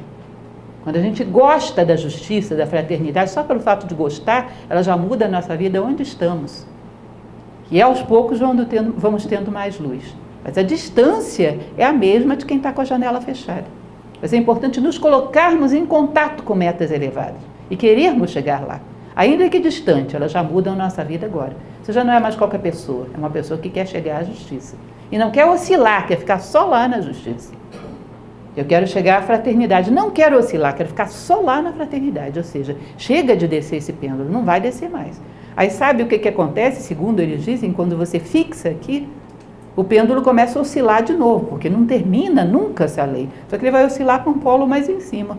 Quando a gente gosta da justiça, da fraternidade, só pelo fato de gostar, ela já muda a nossa vida onde estamos. E aos poucos vamos tendo mais luz. Mas a distância é a mesma de quem está com a janela fechada. Mas é importante nos colocarmos em contato com metas elevadas e querermos chegar lá. Ainda que distante, elas já mudam a nossa vida agora. Você já não é mais qualquer pessoa, é uma pessoa que quer chegar à justiça. E não quer oscilar, quer ficar só lá na justiça. Eu quero chegar à fraternidade, não quero oscilar, quero ficar só lá na fraternidade. Ou seja, chega de descer esse pêndulo, não vai descer mais. Aí sabe o que acontece, segundo eles dizem, quando você fixa aqui, o pêndulo começa a oscilar de novo, porque não termina nunca essa lei. Só que ele vai oscilar para um polo mais em cima.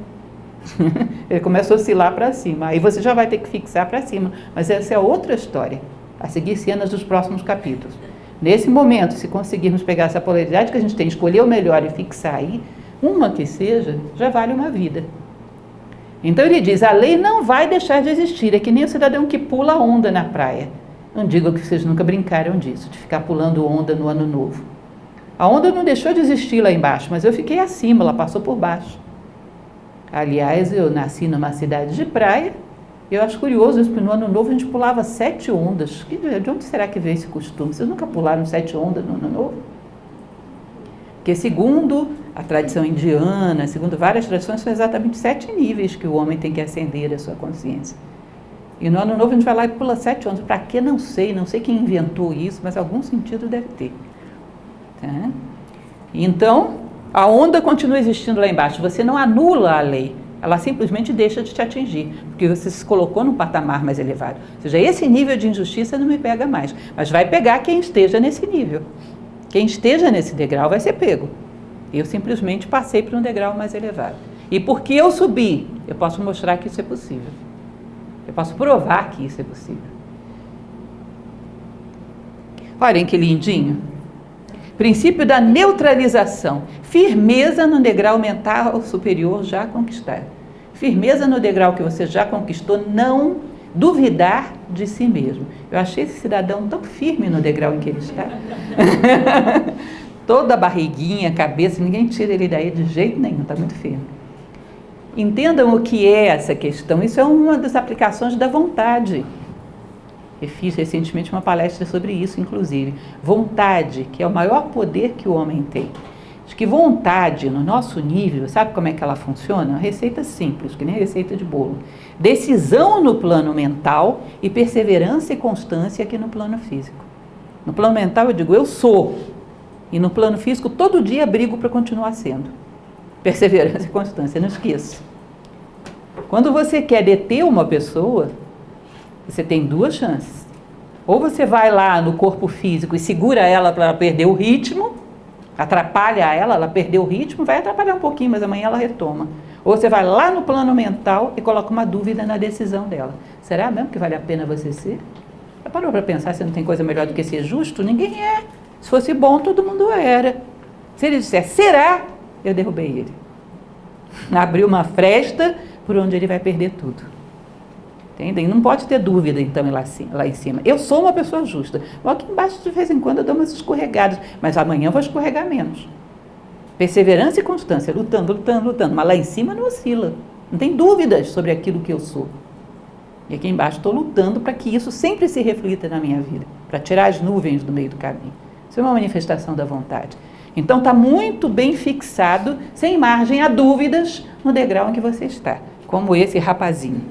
Ele começa a oscilar para cima, aí você já vai ter que fixar para cima. Mas essa é outra história, a seguir cenas dos próximos capítulos. Nesse momento, se conseguirmos pegar essa polaridade que a gente tem, escolher o melhor e fixar aí, uma que seja, já vale uma vida. Então ele diz, a lei não vai deixar de existir, é que nem o cidadão que pula onda na praia. Não digo que vocês nunca brincaram disso, de ficar pulando onda no ano novo. A onda não deixou de existir lá embaixo, mas eu fiquei acima, ela passou por baixo. Aliás, eu nasci numa cidade de praia, eu acho curioso isso, porque no ano novo a gente pulava 7 ondas. De onde será que veio esse costume? Vocês nunca pularam 7 ondas no ano novo? Porque segundo a tradição indiana, segundo várias tradições, são exatamente 7 níveis que o homem tem que ascender a sua consciência. E no ano novo a gente vai lá e pula 7 ondas. Para quê? Não sei quem inventou isso, mas algum sentido deve ter. Tá? Então, a onda continua existindo lá embaixo, você não anula a lei, ela simplesmente deixa de te atingir, porque você se colocou num patamar mais elevado. Ou seja, esse nível de injustiça não me pega mais, mas vai pegar quem esteja nesse nível. Quem esteja nesse degrau vai ser pego. Eu simplesmente passei para um degrau mais elevado. E porque eu subi, eu posso mostrar que isso é possível. Eu posso provar que isso é possível. Olhem que lindinho. Princípio da neutralização. Firmeza no degrau mental superior já conquistado. Firmeza no degrau que você já conquistou, não duvidar de si mesmo. Eu achei esse cidadão tão firme no degrau em que ele está. Toda a barriguinha, cabeça, ninguém tira ele daí de jeito nenhum, está muito firme. Entendam o que é essa questão. Isso é uma das aplicações da vontade. Eu fiz recentemente uma palestra sobre isso, inclusive. Vontade, que é o maior poder que o homem tem. Acho que vontade, no nosso nível, sabe como é que ela funciona? Uma receita simples, que nem receita de bolo. Decisão no plano mental e perseverança e constância aqui no plano físico. No plano mental eu digo, eu sou. E no plano físico, todo dia brigo para continuar sendo. Perseverança e constância, não esqueça. Quando você quer deter uma pessoa, você tem 2 chances. Ou você vai lá no corpo físico e segura ela para ela perder o ritmo, atrapalha ela perdeu o ritmo, vai atrapalhar um pouquinho, mas amanhã ela retoma. Ou você vai lá no plano mental e coloca uma dúvida na decisão dela. Será mesmo que vale a pena você ser? Já parou para pensar se não tem coisa melhor do que ser justo? Ninguém é. Se fosse bom, todo mundo era. Se ele disser, será? Eu derrubei ele. Abriu uma fresta por onde ele vai perder tudo. Entendem? Não pode ter dúvida, então, lá em cima. Eu sou uma pessoa justa. Aqui embaixo, de vez em quando, eu dou umas escorregadas. Mas amanhã eu vou escorregar menos. Perseverança e constância, lutando, lutando, lutando. Mas lá em cima não oscila. Não tem dúvidas sobre aquilo que eu sou. E aqui embaixo estou lutando para que isso sempre se reflita na minha vida. Para tirar as nuvens do meio do caminho. Isso é uma manifestação da vontade. Então está muito bem fixado, sem margem a dúvidas, no degrau em que você está. Como esse rapazinho,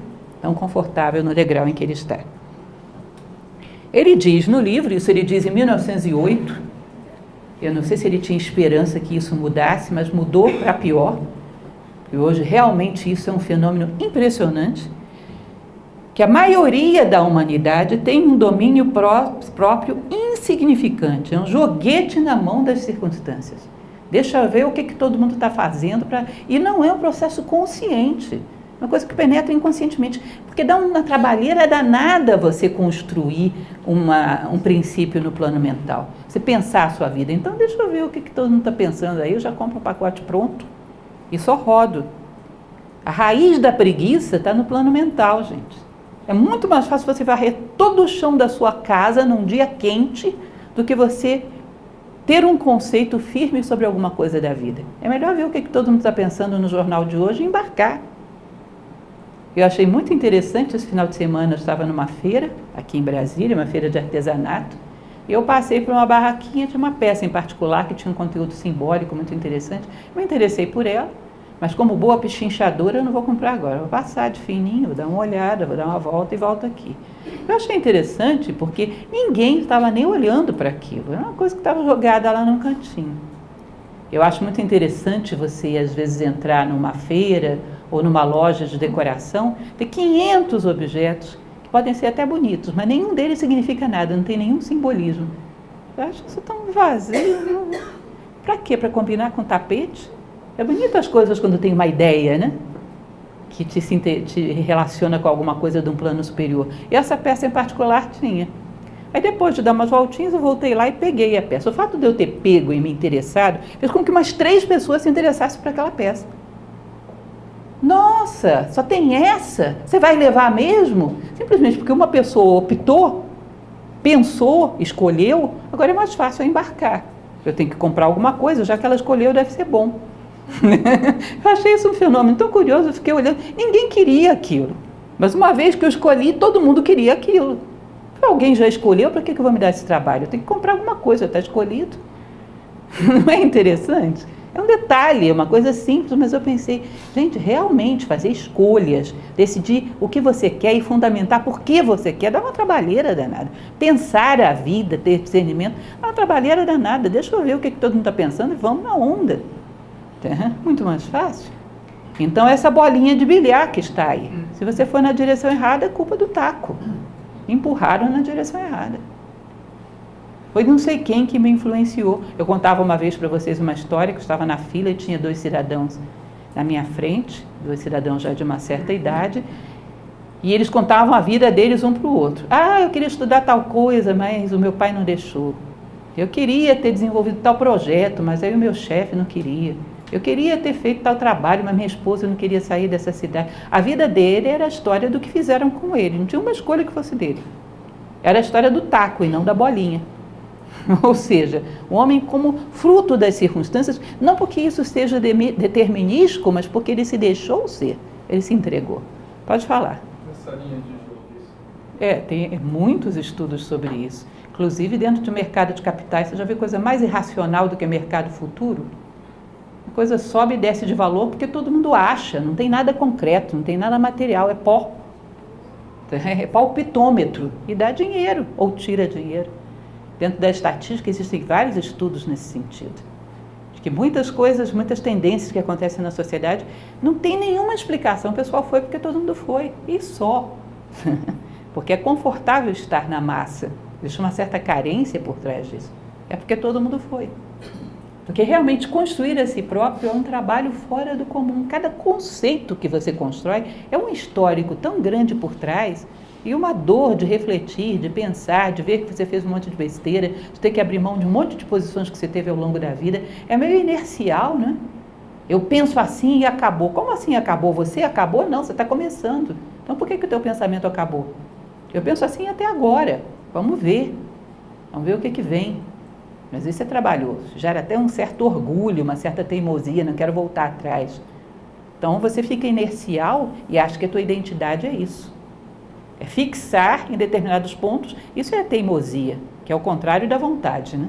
tão confortável no degrau em que ele está. Ele diz no livro, isso ele diz em 1908, eu não sei se ele tinha esperança que isso mudasse, mas mudou para pior, e hoje realmente isso é um fenômeno impressionante, que a maioria da humanidade tem um domínio próprio insignificante, é um joguete na mão das circunstâncias. Deixa eu ver o que todo mundo está fazendo. E não é um processo consciente. Uma coisa que penetra inconscientemente. Porque dá uma trabalheira danada você construir um princípio no plano mental. Você pensar a sua vida. Então, deixa eu ver o que todo mundo está pensando aí. Eu já compro um pacote pronto e só rodo. A raiz da preguiça está no plano mental, gente. É muito mais fácil você varrer todo o chão da sua casa num dia quente do que você ter um conceito firme sobre alguma coisa da vida. É melhor ver o que todo mundo está pensando no jornal de hoje e embarcar. Eu achei muito interessante, esse final de semana eu estava numa feira, aqui em Brasília, uma feira de artesanato, e eu passei por uma barraquinha de uma peça em particular que tinha um conteúdo simbólico muito interessante. Me interessei por ela, mas como boa pechinchadora eu não vou comprar agora, eu vou passar de fininho, vou dar uma olhada, vou dar uma volta e volto aqui. Eu achei interessante porque ninguém estava nem olhando para aquilo, era uma coisa que estava jogada lá num cantinho. Eu acho muito interessante você, às vezes, entrar numa feira ou numa loja de decoração, ter 500 objetos, que podem ser até bonitos, mas nenhum deles significa nada, não tem nenhum simbolismo. Eu acho isso tão vazio. Para quê? Para combinar com tapete? É bonito as coisas quando tem uma ideia, né? Que te relaciona com alguma coisa de um plano superior. E essa peça em particular tinha. Aí depois de dar umas voltinhas, eu voltei lá e peguei a peça. O fato de eu ter pego e me interessado fez com que umas 3 pessoas se interessassem por aquela peça. Nossa, só tem essa? Você vai levar mesmo? Simplesmente porque uma pessoa optou, pensou, escolheu, agora é mais fácil eu embarcar. Eu tenho que comprar alguma coisa, já que ela escolheu, deve ser bom. Eu achei isso um fenômeno tão curioso, eu fiquei olhando, ninguém queria aquilo. Mas uma vez que eu escolhi, todo mundo queria aquilo. Alguém já escolheu, para que eu vou me dar esse trabalho? Eu tenho que comprar alguma coisa, está escolhido. Não é interessante? É um detalhe, é uma coisa simples, mas eu pensei, gente, realmente fazer escolhas, decidir o que você quer e fundamentar por que você quer, dá uma trabalheira danada. Pensar a vida, ter discernimento, dá uma trabalheira danada. Deixa eu ver o que todo mundo está pensando e vamos na onda. Muito mais fácil. Então, essa bolinha de bilhar que está aí, se você for na direção errada, é culpa do taco. Empurraram na direção errada. Foi não sei quem que me influenciou. Eu contava uma vez para vocês uma história, que eu estava na fila e tinha 2 cidadãos na minha frente, 2 cidadãos já de uma certa idade, e eles contavam a vida deles um para o outro. Ah, eu queria estudar tal coisa, mas o meu pai não deixou. Eu queria ter desenvolvido tal projeto, mas aí o meu chefe não queria. Eu queria ter feito tal trabalho, mas minha esposa não queria sair dessa cidade. A vida dele era a história do que fizeram com ele. Não tinha uma escolha que fosse dele. Era a história do taco e não da bolinha. Ou seja, o homem como fruto das circunstâncias, não porque isso seja determinístico, mas porque ele se deixou ser. Ele se entregou. Pode falar. Essa linha de jogo, isso. Tem muitos estudos sobre isso. Inclusive, dentro de mercado de capitais, você já vê coisa mais irracional do que mercado futuro? A coisa sobe e desce de valor porque todo mundo acha, não tem nada concreto, não tem nada material, é pó. É palpitômetro e dá dinheiro ou tira dinheiro. Dentro da estatística existem vários estudos nesse sentido. De que muitas coisas, muitas tendências que acontecem na sociedade não tem nenhuma explicação. O pessoal foi porque todo mundo foi e só. Porque é confortável estar na massa. Existe uma certa carência por trás disso. É porque todo mundo foi. Porque realmente construir a si próprio é um trabalho fora do comum. Cada conceito que você constrói é um histórico tão grande por trás e uma dor de refletir, de pensar, de ver que você fez um monte de besteira, de ter que abrir mão de um monte de posições que você teve ao longo da vida. É meio inercial, né? Eu penso assim e acabou. Como assim acabou? Você acabou? Não, você está começando. Então por que o teu pensamento acabou? Eu penso assim até agora. Vamos ver. Vamos ver o que vem. Mas isso é trabalhoso, gera até um certo orgulho, uma certa teimosia, não quero voltar atrás. Então você fica inercial e acha que a tua identidade é isso. É fixar em determinados pontos, isso é a teimosia, que é o contrário da vontade, né?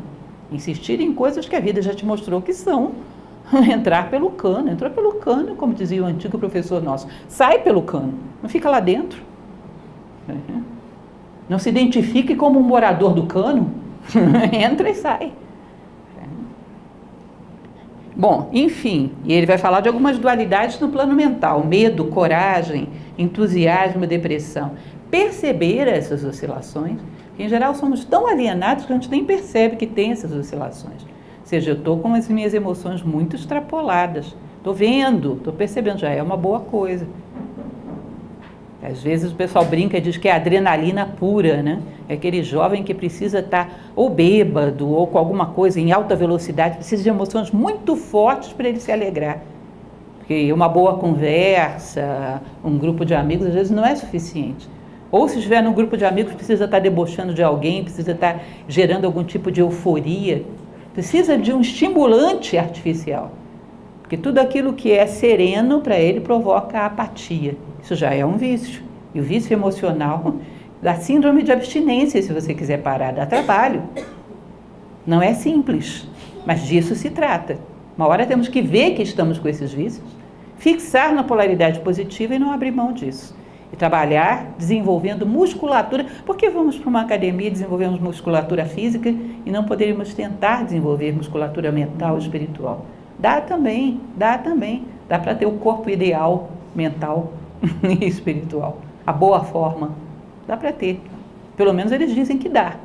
Insistir em coisas que a vida já te mostrou que são, entrar pelo cano, entrou pelo cano, como dizia o antigo professor nosso, sai pelo cano, não fica lá dentro. Não se identifique como um morador do cano, entra e sai. Bom, enfim, e ele vai falar de algumas dualidades no plano mental, medo, coragem, entusiasmo, depressão. Perceber essas oscilações, que em geral somos tão alienados que a gente nem percebe que tem essas oscilações. seja, eu estou com as minhas emoções muito extrapoladas. Estou vendo, estou percebendo, já é uma boa coisa. Às vezes o pessoal brinca e diz que é adrenalina pura, né? É aquele jovem que precisa estar ou bêbado ou com alguma coisa em alta velocidade, precisa de emoções muito fortes para ele se alegrar. Porque uma boa conversa, um grupo de amigos, às vezes não é suficiente. Ou se estiver num grupo de amigos, precisa estar debochando de alguém, precisa estar gerando algum tipo de euforia. Precisa de um estimulante artificial. Porque tudo aquilo que é sereno para ele provoca apatia. Isso já é um vício. E o vício emocional dá síndrome de abstinência, se você quiser parar, dá trabalho. Não é simples, mas disso se trata. Uma hora temos que ver que estamos com esses vícios, fixar na polaridade positiva e não abrir mão disso. E trabalhar desenvolvendo musculatura. Por que vamos para uma academia e desenvolvemos musculatura física e não poderíamos tentar desenvolver musculatura mental e espiritual? Dá também. Dá para ter o corpo ideal, mental e espiritual. A boa forma, dá para ter. Pelo menos eles dizem que dá.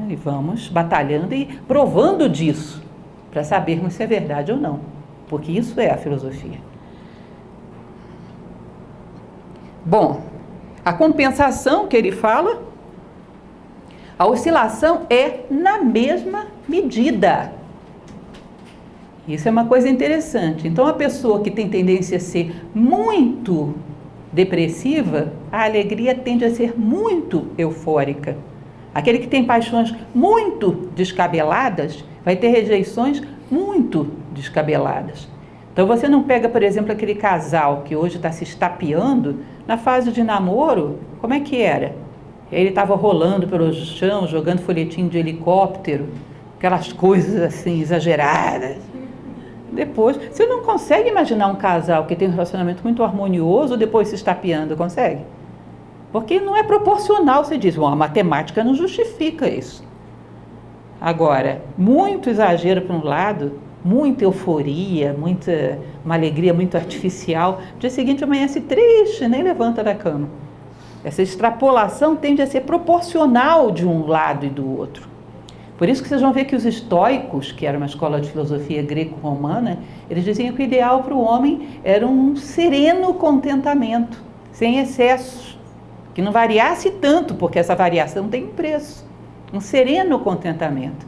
E vamos batalhando e provando disso, para sabermos se é verdade ou não. Porque isso é a filosofia. Bom, a compensação que ele fala, a oscilação é na mesma medida. Isso é uma coisa interessante. Então, a pessoa que tem tendência a ser muito depressiva, a alegria tende a ser muito eufórica. Aquele que tem paixões muito descabeladas, vai ter rejeições muito descabeladas. Então, você não pega, por exemplo, aquele casal que hoje está se estapeando, na fase de namoro, como é que era? Ele estava rolando pelo chão, jogando folhetim de helicóptero, aquelas coisas assim, exageradas. Depois, você não consegue imaginar um casal que tem um relacionamento muito harmonioso depois se estapeando, consegue? Porque não é proporcional, você diz, bom, a matemática não justifica isso. Agora, muito exagero para um lado, muita euforia, uma alegria muito artificial, no dia seguinte amanhece triste, nem levanta da cama. Essa extrapolação tende a ser proporcional de um lado e do outro. Por isso que vocês vão ver que os estoicos, que era uma escola de filosofia greco-romana, eles diziam que o ideal para o homem era um sereno contentamento, sem excessos, que não variasse tanto, porque essa variação tem um preço. Um sereno contentamento.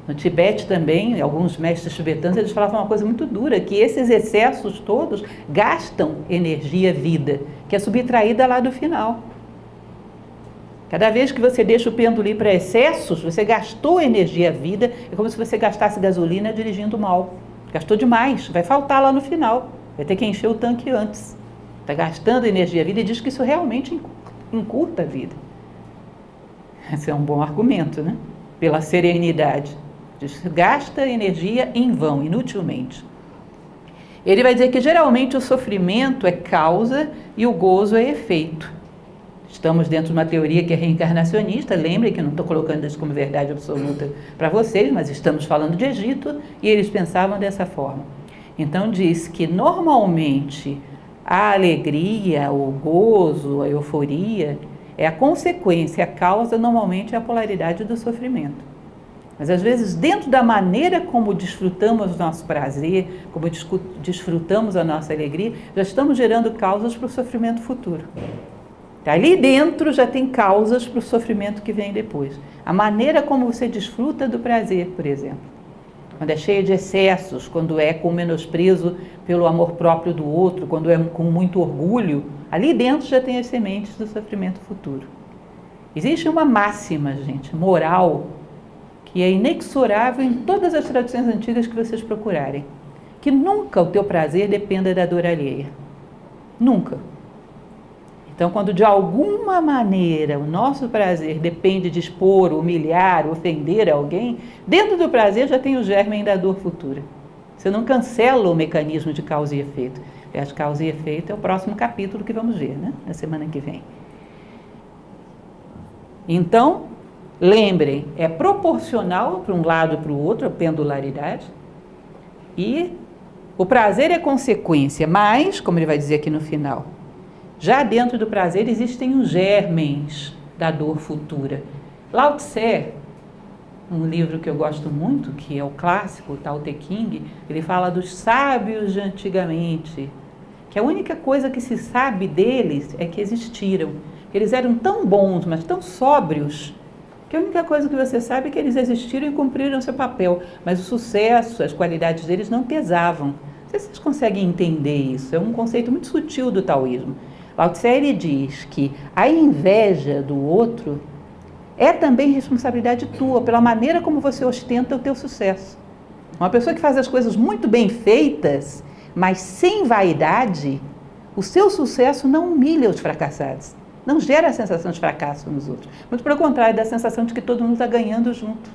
No Tibete também, alguns mestres tibetanos, eles falavam uma coisa muito dura, que esses excessos todos gastam energia, vida, que é subtraída lá do final. Cada vez que você deixa o pêndulo ir para excessos, você gastou energia, vida, é como se você gastasse gasolina dirigindo mal. Gastou demais, vai faltar lá no final, vai ter que encher o tanque antes. Está gastando energia, vida, e diz que isso realmente encurta a vida. Esse é um bom argumento, né? Pela serenidade. Gasta energia em vão, inutilmente. Ele vai dizer que geralmente o sofrimento é causa e o gozo é efeito. Estamos dentro de uma teoria que é reencarnacionista, lembrem que eu não estou colocando isso como verdade absoluta para vocês, mas estamos falando de Egito e eles pensavam dessa forma. Então diz que normalmente a alegria, o gozo, a euforia é a consequência, a causa normalmente é a polaridade do sofrimento. Mas às vezes dentro da maneira como desfrutamos o nosso prazer, como desfrutamos a nossa alegria, já estamos gerando causas para o sofrimento futuro. Ali dentro já tem causas para o sofrimento que vem depois. A maneira como você desfruta do prazer, por exemplo. Quando é cheio de excessos, quando é com menosprezo pelo amor próprio do outro, quando é com muito orgulho, ali dentro já tem as sementes do sofrimento futuro. Existe uma máxima, gente, moral, que é inexorável em todas as tradições antigas que vocês procurarem. Que nunca o teu prazer dependa da dor alheia. Nunca. Então, quando de alguma maneira o nosso prazer depende de expor, humilhar, ofender alguém, dentro do prazer já tem o germe da dor futura. Você não cancela o mecanismo de causa e efeito. Aliás, causa e efeito é o próximo capítulo que vamos ver, né? Na semana que vem. Então, lembrem, é proporcional para um lado e para o outro, a pendularidade, e o prazer é consequência, mas, como ele vai dizer aqui no final, já dentro do prazer existem os germens da dor futura. Lao Tse, um livro que eu gosto muito, que é o clássico, o Tao Te Ching, ele fala dos sábios de antigamente, que a única coisa que se sabe deles é que existiram. Eles eram tão bons, mas tão sóbrios, que a única coisa que você sabe é que eles existiram e cumpriram seu papel, mas o sucesso, as qualidades deles não pesavam. Não sei se vocês conseguem entender isso, é um conceito muito sutil do taoísmo. Lao Tse, ele diz que a inveja do outro é também responsabilidade tua, pela maneira como você ostenta o teu sucesso. Uma pessoa que faz as coisas muito bem feitas, mas sem vaidade, o seu sucesso não humilha os fracassados. Não gera a sensação de fracasso nos outros. Muito pelo contrário, dá a sensação de que todo mundo está ganhando junto.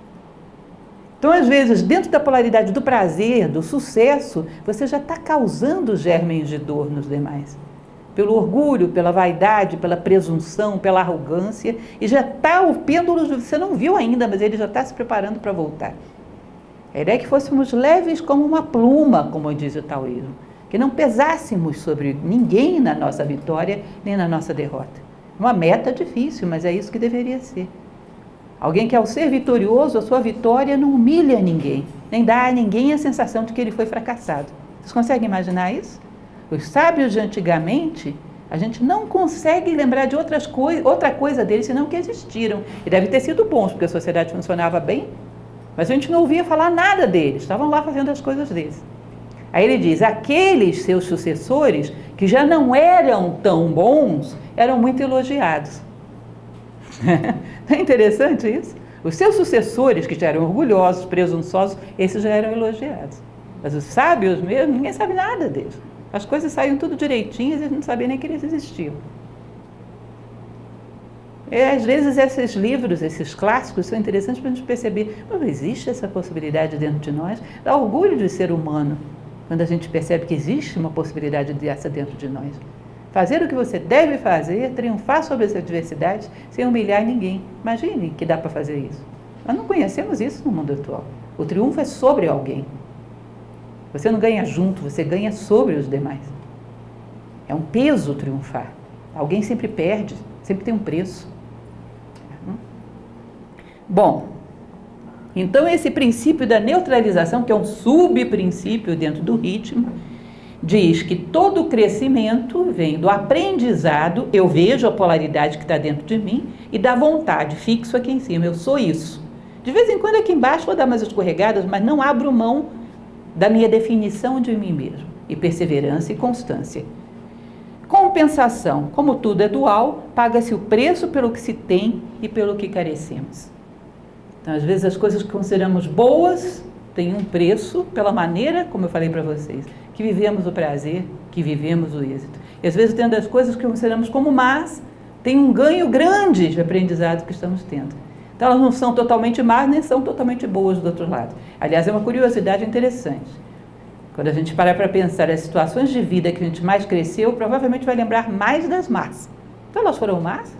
Então, às vezes, dentro da polaridade do prazer, do sucesso, você já está causando germens de dor nos demais. Pelo orgulho, pela vaidade, pela presunção, pela arrogância, e já está o pêndulo, você não viu ainda, mas ele já está se preparando para voltar. A ideia é que fôssemos leves como uma pluma, como diz o taoísmo, que não pesássemos sobre ninguém na nossa vitória, nem na nossa derrota. Uma meta difícil, mas é isso que deveria ser. Alguém que, ao ser vitorioso, a sua vitória não humilha ninguém, nem dá a ninguém a sensação de que ele foi fracassado. Vocês conseguem imaginar isso? Os sábios de antigamente, a gente não consegue lembrar de outra coisa deles, senão que existiram. E deve ter sido bons, porque a sociedade funcionava bem, mas a gente não ouvia falar nada deles, estavam lá fazendo as coisas deles. Aí ele diz, aqueles seus sucessores, que já não eram tão bons, eram muito elogiados. Não é interessante isso? Os seus sucessores, que já eram orgulhosos, presunçosos, esses já eram elogiados. Mas os sábios mesmo, ninguém sabe nada deles. As coisas saíam tudo direitinhas e eles não sabiam nem que eles existiam. E, às vezes esses livros, esses clássicos, são interessantes para a gente perceber, não existe essa possibilidade dentro de nós, dá orgulho de ser humano, quando a gente percebe que existe uma possibilidade dessa dentro de nós. Fazer o que você deve fazer, triunfar sobre as adversidades, sem humilhar ninguém. Imagine que dá para fazer isso. Nós não conhecemos isso no mundo atual. O triunfo é sobre alguém. Você não ganha junto, você ganha sobre os demais. É um peso triunfar. Alguém sempre perde, sempre tem um preço. Bom, então esse princípio da neutralização, que é um subprincípio dentro do ritmo, diz que todo crescimento vem do aprendizado, eu vejo a polaridade que está dentro de mim, e da vontade, fixo aqui em cima, eu sou isso. De vez em quando aqui embaixo vou dar umas escorregadas, mas não abro mão da minha definição de mim mesmo, e perseverança e constância. Compensação, como tudo é dual, paga-se o preço pelo que se tem e pelo que carecemos. Então, às vezes as coisas que consideramos boas têm um preço pela maneira, como eu falei para vocês, que vivemos o prazer, que vivemos o êxito. E às vezes, tendo as coisas que consideramos como más, tem um ganho grande de aprendizado que estamos tendo. Então, elas não são totalmente más, nem são totalmente boas do outro lado. Aliás, é uma curiosidade interessante. Quando a gente parar para pensar as situações de vida que a gente mais cresceu, provavelmente vai lembrar mais das más. Então, elas foram más?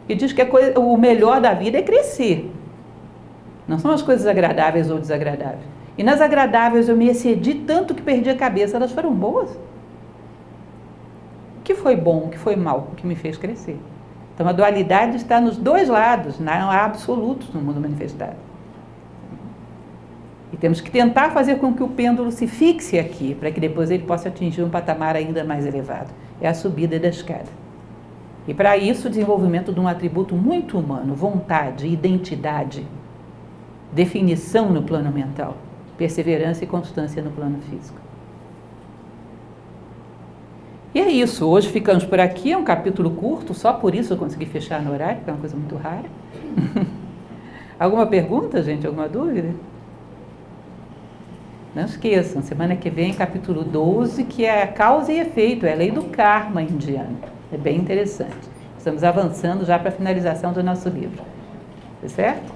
E diz que o melhor da vida é crescer. Não são as coisas agradáveis ou desagradáveis. E nas agradáveis eu me excedi tanto que perdi a cabeça. Elas foram boas? O que foi bom, o que foi mal, o que me fez crescer? Então a dualidade está nos dois lados, não há absolutos no mundo manifestado. E temos que tentar fazer com que o pêndulo se fixe aqui, para que depois ele possa atingir um patamar ainda mais elevado. É a subida da escada. E para isso o desenvolvimento de um atributo muito humano, vontade, identidade, definição no plano mental, perseverança e constância no plano físico. E é isso, hoje ficamos por aqui, é um capítulo curto, só por isso eu consegui fechar no horário, que é uma coisa muito rara. Alguma pergunta, gente? Alguma dúvida? Não esqueçam, semana que vem, capítulo 12, que é a causa e efeito, é a lei do karma indiana. É bem interessante. Estamos avançando já para a finalização do nosso livro. Tá certo?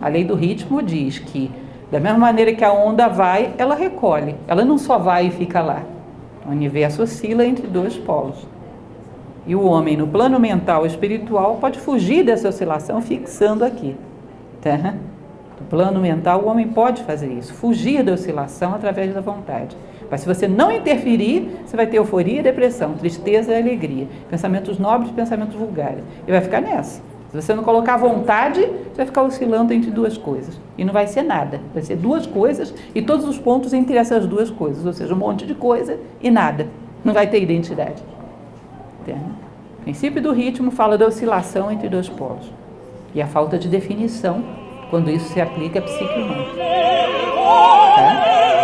A lei do ritmo diz que, da mesma maneira que a onda vai, ela recolhe. Ela não só vai e fica lá. O universo oscila entre dois polos. E o homem, no plano mental e espiritual, pode fugir dessa oscilação fixando aqui. Tá? No plano mental, o homem pode fazer isso. Fugir da oscilação através da vontade. Mas se você não interferir, você vai ter euforia e depressão, tristeza e alegria, pensamentos nobres e pensamentos vulgares. E vai ficar nessa. Se você não colocar vontade, você vai ficar oscilando entre duas coisas. E não vai ser nada. Vai ser duas coisas e todos os pontos entre essas duas coisas. Ou seja, um monte de coisa e nada. Não vai ter identidade. Entende? O princípio do ritmo fala da oscilação entre dois polos. E a falta de definição quando isso se aplica à psique humana. Tá?